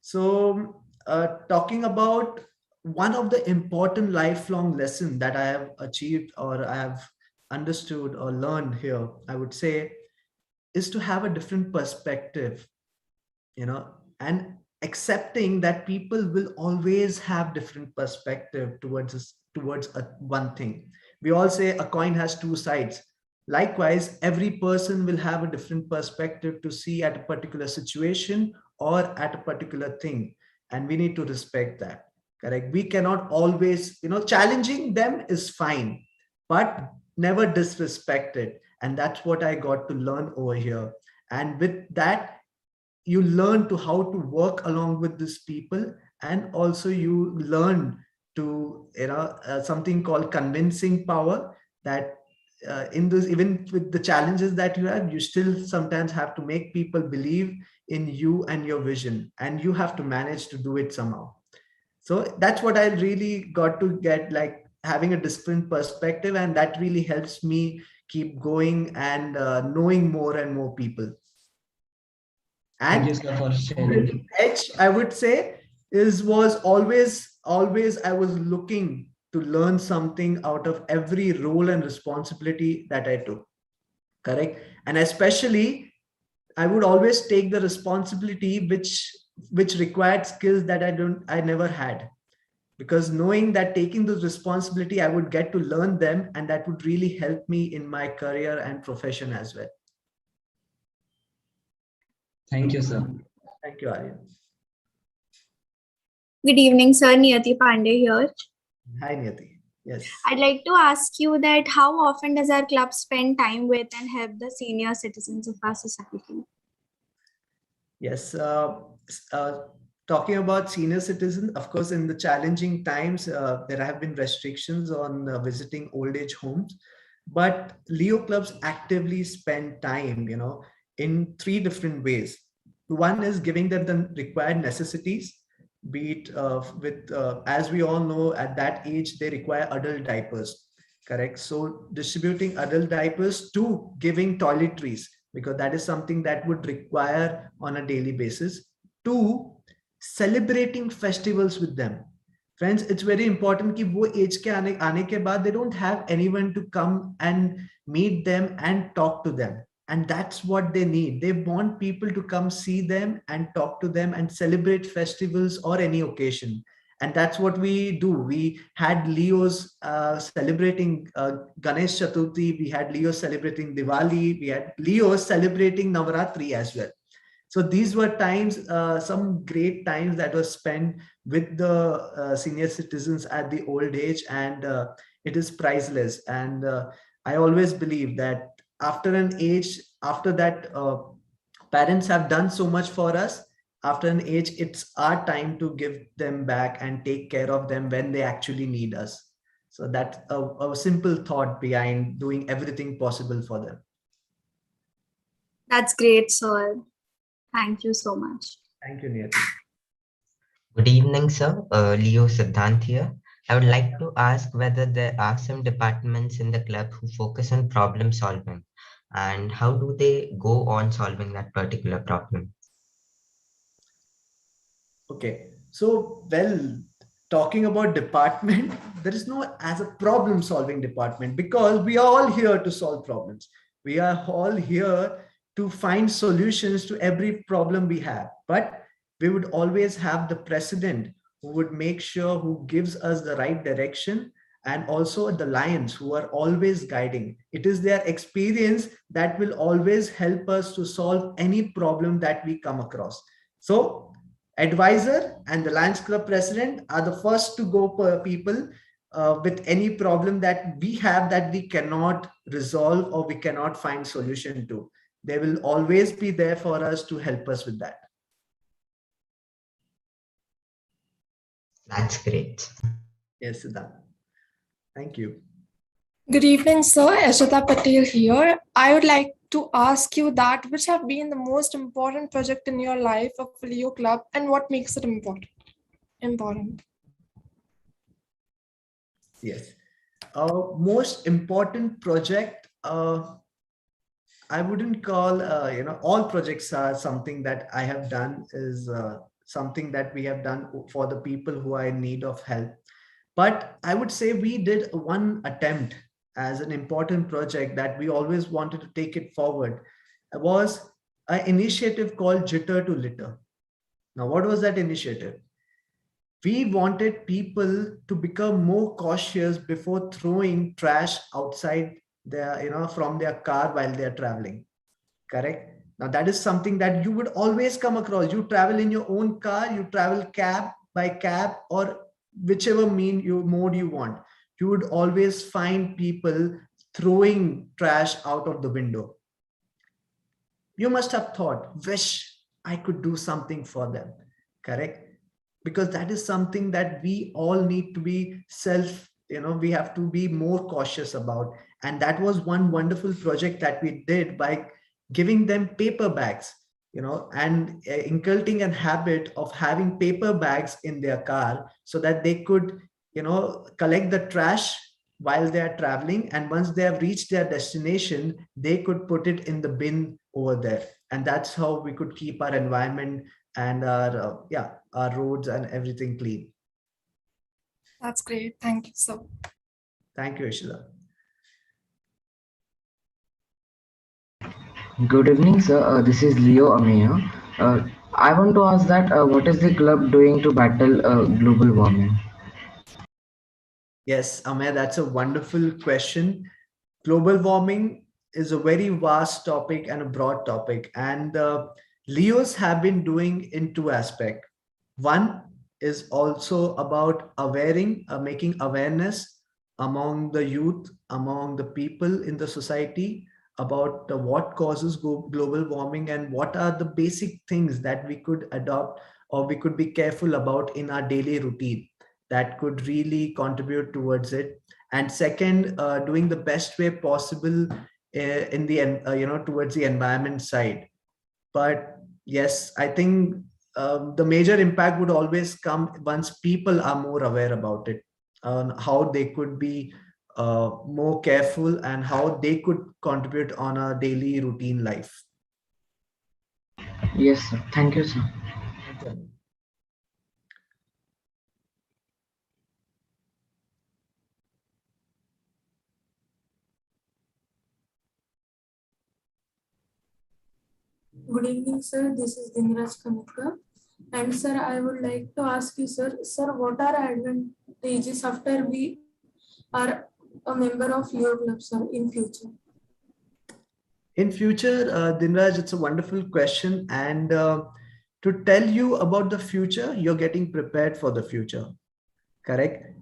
So talking about one of the important lifelong lessons that I have achieved or I have understood or learned here, I would say, is to have a different perspective, and accepting that people will always have different perspective one thing. We all say a coin has two sides. Likewise, every person will have a different perspective to see at a particular situation or at a particular thing, and we need to respect that. Correct? We cannot always, challenging them is fine, but never disrespect it. And that's what I got to learn over here. And with that, you learn to how to work along with these people, and also you learn to something called convincing power, that in this, even with the challenges that you have, you still sometimes have to make people believe in you and your vision, and you have to manage to do it somehow. So that's what I really got to get, like having a different perspective, and that really helps me keep going and knowing more and more people. And thank you, sir, for sharing. Edge, I would say, was always I was looking to learn something out of every role and responsibility that I took. Correct? And especially, I would always take the responsibility which required skills that I never had. Because knowing that taking those responsibility, I would get to learn them, and that would really help me in my career and profession as well. Thank you, sir. Thank you, Aryan. Good evening, sir. Niyati Pandey here. Hi, Niyati. Yes. I'd like to ask you that how often does our club spend time with and help the senior citizens of our society? Yes. Talking about senior citizens, of course, in the challenging times, there have been restrictions on visiting old age homes, but Leo clubs actively spend time, in three different ways. One is giving them the required necessities, be it as we all know, at that age, they require adult diapers, correct? So distributing adult diapers to giving toiletries, because that is something that would require on a daily basis. Two, celebrating festivals with them. Friends, it's very important कि वो age के आने के बाद they don't have anyone to come and meet them and talk to them. And that's what they need. They want people to come see them and talk to them and celebrate festivals or any occasion. And that's what we do. We had Leos celebrating Ganesh Chaturthi. We had Leos celebrating Diwali. We had Leos celebrating Navaratri as well. So these were times, some great times that were spent with the senior citizens at the old age, and it is priceless. And I always believe that after an age, after that, parents have done so much for us. After an age, it's our time to give them back and take care of them when they actually need us. So that's a simple thought behind doing everything possible for them. That's great, sir. Thank you so much. Thank you, Niyati. Good evening, sir. Leo Siddhant here. I would like to ask whether there are some departments in the club who focus on problem solving, and how do they go on solving that particular problem? Okay, so talking about department, there is no as a problem solving department, because we are all here to solve problems. We are all here to find solutions to every problem we have, but we would always have the president who would make sure, who gives us the right direction, and also the lions who are always guiding. It is their experience that will always help us to solve any problem that we come across. So advisor and the Lions Club president are the first to go per people with any problem that we have that we cannot resolve or we cannot find solution to. They will always be there for us to help us with that. That's great. Yes, Siddharth. Thank you. Good evening, sir. Ashita Patel here. I would like to ask you that which have been the most important project in your life of Leo Club and what makes it important? Yes. Most important project, I wouldn't call, all projects are something that I have done is something that we have done for the people who are in need of help. But I would say we did one attempt as an important project that we always wanted to take it forward. It was an initiative called Jitter to Litter. Now, what was that initiative? We wanted people to become more cautious before throwing trash outside their, from their car while they are traveling. Correct? Now, that is something that you would always come across. You travel in your own car, you travel cab by cab, or whichever mode you want. You would always find people throwing trash out of the window. You must have thought, wish I could do something for them. Correct? Because that is something that we all need to be we have to be more cautious about. And that was one wonderful project that we did by giving them paper bags, and inculcating a habit of having paper bags in their car so that they could, collect the trash while they are traveling. And once they have reached their destination, they could put it in the bin over there. And that's how we could keep our environment and our roads and everything clean. That's great. Thank you, sir. Thank you, Ishita. Good evening, sir. This is Leo Amaya. I want to ask that what is the club doing to battle global warming? Yes, Amaya, that's a wonderful question. Global warming is a very vast topic and a broad topic. And Leos have been doing in two aspects. One is also about making awareness among the youth, among the people in the society about what causes global warming and what are the basic things that we could adopt or we could be careful about in our daily routine that could really contribute towards it. And second, doing the best way possible in the towards the environment side. But yes, I think the major impact would always come once people are more aware about it, on how they could be more careful and how they could contribute on a daily routine life. Yes, sir. Thank you, sir. Okay. Good evening, sir. This is Dinraj Kamutka. And sir, I would like to ask you, sir, what are advantages after we are a member of your club, sir, in future? In future, Dinraj, it's a wonderful question. And to tell you about the future, you're getting prepared for the future. Correct?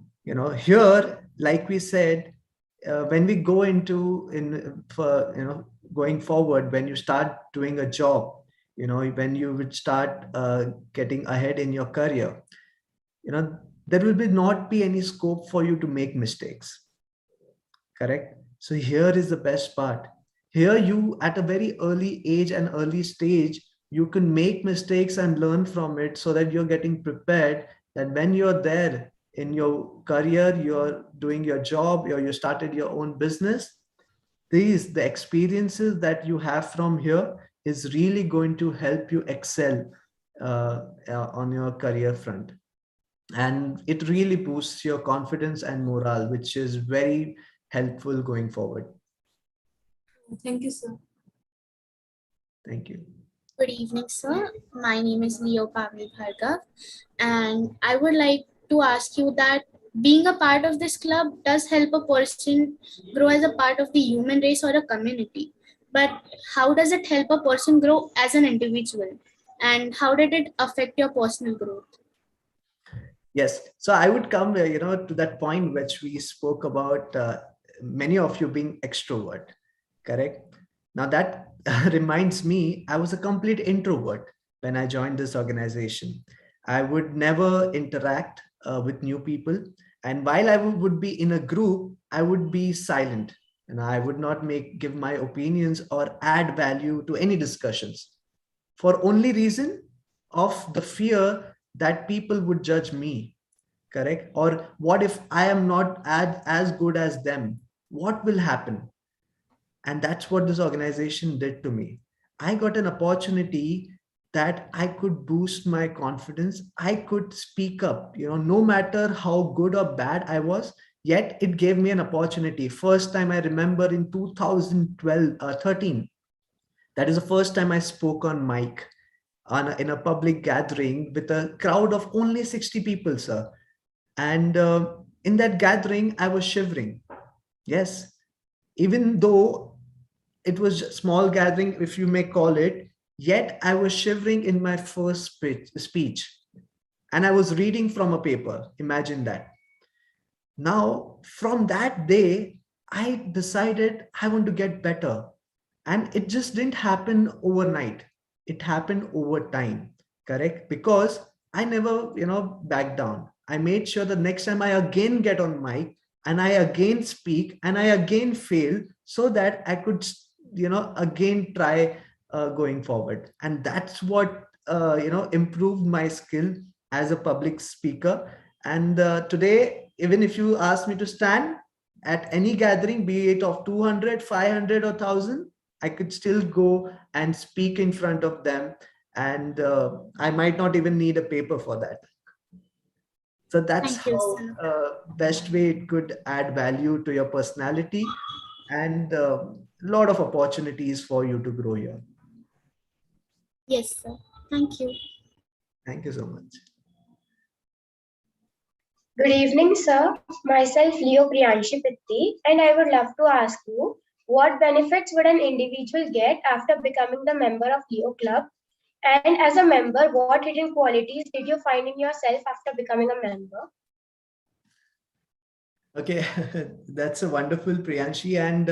Here, like we said, when we go going forward, when you start doing a job, when you would start getting ahead in your career, there will not be any scope for you to make mistakes. Correct? So here is the best part. Here you, at a very early age and early stage, you can make mistakes and learn from it so that you're getting prepared that when you're there in your career, you're doing your job, or you started your own business, the experiences that you have from here is really going to help you excel on your career front. And it really boosts your confidence and morale, which is very helpful going forward. Thank you, sir. Thank you. Good evening, sir. My name is Leo Pavli Bhargav, and I would like to ask you that being a part of this club does help a person grow as a part of the human race or a community. But how does it help a person grow as an individual? And how did it affect your personal growth? Yes. So I would come, to that point which we spoke about, many of you being extrovert, correct? Now that reminds me, I was a complete introvert when I joined this organization. I would never interact with new people. And while I would be in a group, I would be silent and I would not give my opinions or add value to any discussions for only reason of the fear that people would judge me, correct? Or what if I am not as good as them? What will happen? And that's what this organization did to me. I got an opportunity that I could boost my confidence. I could speak up, no matter how good or bad I was, yet it gave me an opportunity. First time I remember in 2012, 13, that is the first time I spoke on mic in a public gathering with a crowd of only 60 people, sir. And in that gathering, I was shivering. Yes, even though it was a small gathering, if you may call it, yet I was shivering in my first speech. And I was reading from a paper. Imagine that. Now, from that day, I decided I want to get better. And it just didn't happen overnight. It happened over time, correct? Because I never, back down. I made sure the next time I again get on mic and I again speak and I again fail so that I could, again try going forward. And that's what, improved my skill as a public speaker. And today, even if you ask me to stand at any gathering, be it of 200, 500 or 1,000, I could still go and speak in front of them. And I might not even need a paper for that. So that's Thank you, how sir. best way it could add value to your personality and a lot of opportunities for you to grow here. Yes, sir. Thank you. Thank you so much. Good evening, sir. Myself, Leo Priyanshi Pitti, and I would love to ask you what benefits would an individual get after becoming the member of Leo Club? And as a member, what hidden qualities did you find in yourself after becoming a member? Okay, that's a wonderful, Priyanshi. And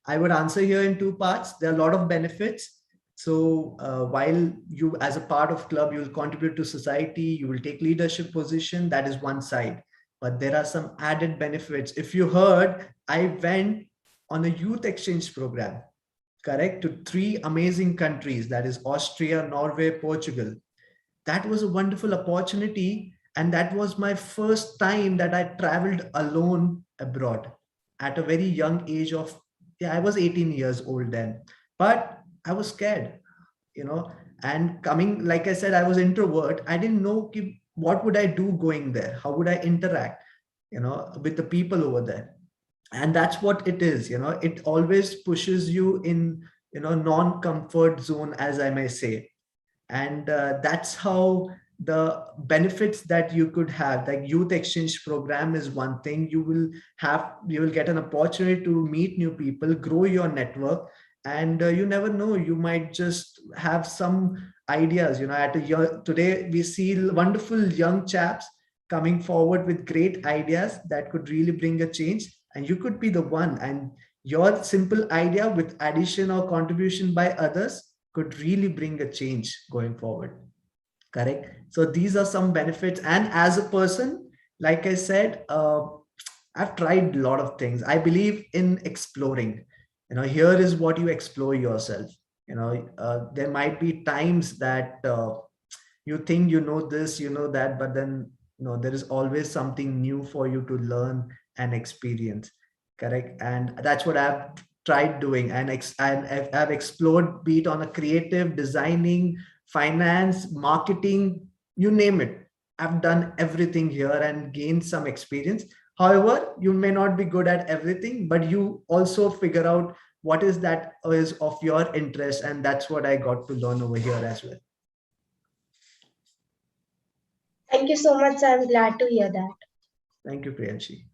I would answer here in two parts. There are a lot of benefits. So while you, as a part of club, you will contribute to society, you will take leadership position, that is one side. But there are some added benefits. If you heard, I went on a youth exchange program, correct, to 3 amazing countries, that is Austria, Norway, Portugal. That was a wonderful opportunity. And that was my first time that I traveled alone abroad at a very young age of, yeah, I was 18 years old then, but I was scared, and coming, like I said, I was introvert. I didn't know what would I do going there? How would I interact, with the people over there? And that's what it is, it always pushes you in, non-comfort zone, as I may say. And that's how the benefits that you could have, like youth exchange program is one thing. You will get an opportunity to meet new people, grow your network, and you never know, you might just have some ideas, today we see wonderful young chaps coming forward with great ideas that could really bring a change, and you could be the one, and your simple idea with addition or contribution by others could really bring a change going forward, correct? So these are some benefits. And as a person, like I said, I've tried a lot of things. I believe in exploring. Here is what you explore yourself. There might be times that you think you know this, you know that, but then there is always something new for you to learn and experience, correct? And that's what I've tried doing, and I've explored, be it on a creative, designing, finance, marketing, you name it. I've done everything here and gained some experience. However, you may not be good at everything, but you also figure out what is that is of your interest, and that's what I got to learn over here as well. Thank you so much. I'm glad to hear that. Thank you, Priyanshi.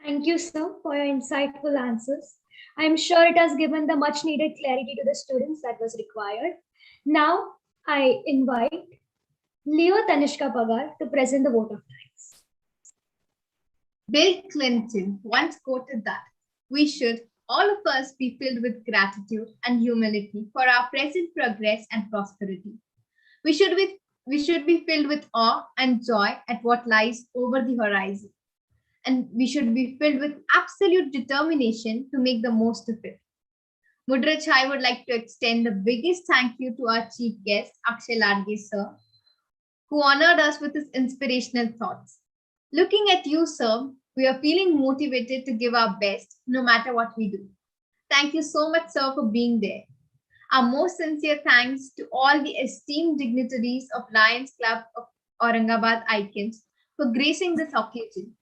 Thank you, sir, for your insightful answers. I'm sure it has given the much needed clarity to the students that was required. Now, I invite Leo Tanishka Pagar to present the vote of thanks. Bill Clinton once quoted that we should, all of us, be filled with gratitude and humility for our present progress and prosperity. We should be filled with awe and joy at what lies over the horizon. And we should be filled with absolute determination to make the most of it. Woodridge, I would like to extend the biggest thank you to our chief guest, Akshay Ladge sir, who honored us with his inspirational thoughts. Looking at you, sir, we are feeling motivated to give our best no matter what we do. Thank you so much, sir, for being there. Our most sincere thanks to all the esteemed dignitaries of Lions Club of Aurangabad Icons for gracing this occasion.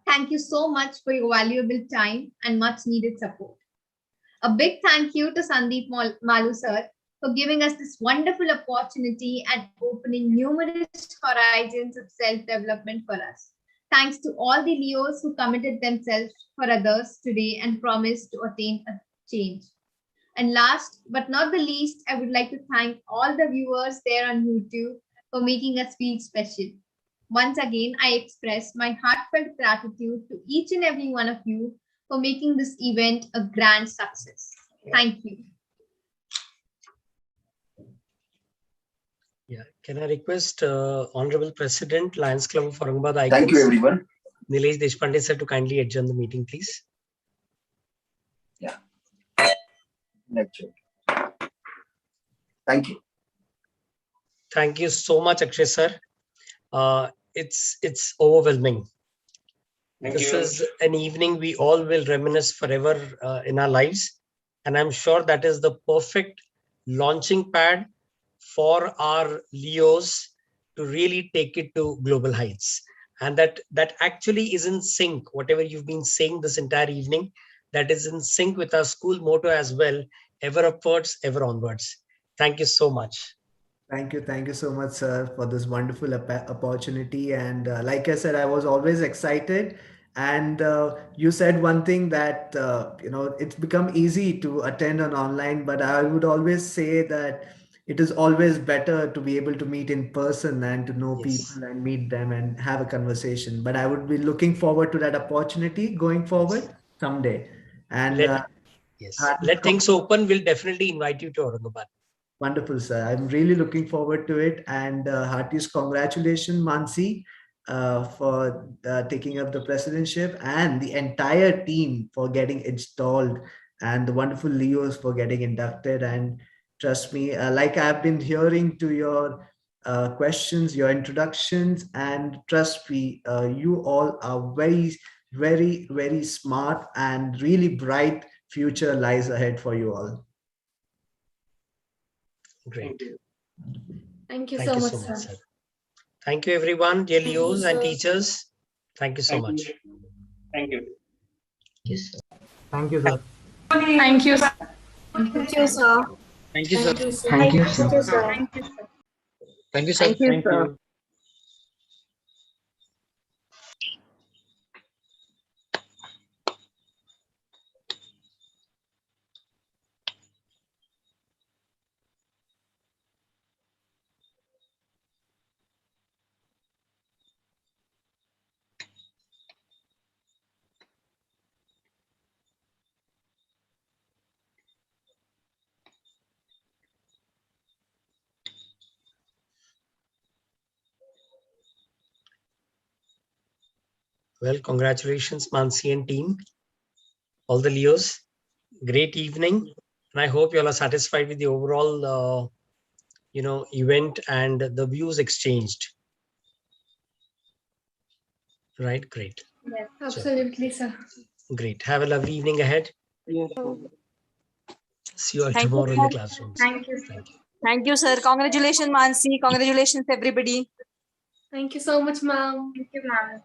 Thank you so much for your valuable time and much needed support. A big thank you to Sandeep Malu sir for giving us this wonderful opportunity and opening numerous horizons of self-development for us. Thanks to all the Leos who committed themselves for others today and promised to attain a change. And last but not the least, I would like to thank all the viewers there on YouTube for making us feel special. Once again, I express my heartfelt gratitude to each and every one of you for making this event a grand success. Thank you. Yeah, can I request Honorable President, Lions Club of Aurangabad Icons, Thank you, everyone. Nilesh Deshpande sir, to kindly adjourn the meeting, please. Yeah. Lecture. Thank you. Thank you so much, Akshay sir. It's overwhelming. This is an evening we all will reminisce forever in our lives, and I'm sure that is the perfect launching pad for our Leos to really take it to global heights. And that actually is in sync, whatever you've been saying this entire evening, that is in sync with our school motto as well, ever upwards, ever onwards. Thank you so much. Thank you so much, sir, for this wonderful opportunity. And like I said, I was always excited. And you said one thing that it's become easy to attend on online, but I would always say that it is always better to be able to meet in person and to know people and meet them and have a conversation. But I would be looking forward to that opportunity going forward someday. And let things open. We'll definitely invite you to Aurangabad. Wonderful, sir. I'm really looking forward to it. And heartiest congratulations, Mansi, for taking up the presidentship, and the entire team for getting installed, and the wonderful Leos for getting inducted. And trust me, like I've been hearing to your questions, your introductions, and trust me, you all are very, very, very smart, and really bright future lies ahead for you all. Great. Thank you so much, sir. Thank you, everyone, dear Leos and teachers. Thank you so much. Thank you. Yes, sir. Thank you, sir. Thank you. Thank you, sir. Thank you, sir. Thank you, sir. Thank you, sir. Thank you, sir. Thank you, sir. Well, congratulations, Mansi and team, all the Leos. Great evening, and I hope you all are satisfied with the overall, event and the views exchanged. Right, great. Yes, absolutely, sir. Great. Have a lovely evening ahead. Yes. See you all Thank you, tomorrow in the sir. classrooms. Thank you. Thank you. Thank you, sir. Congratulations, Mansi. Congratulations, everybody. Thank you so much, ma'am. Thank you, ma'am.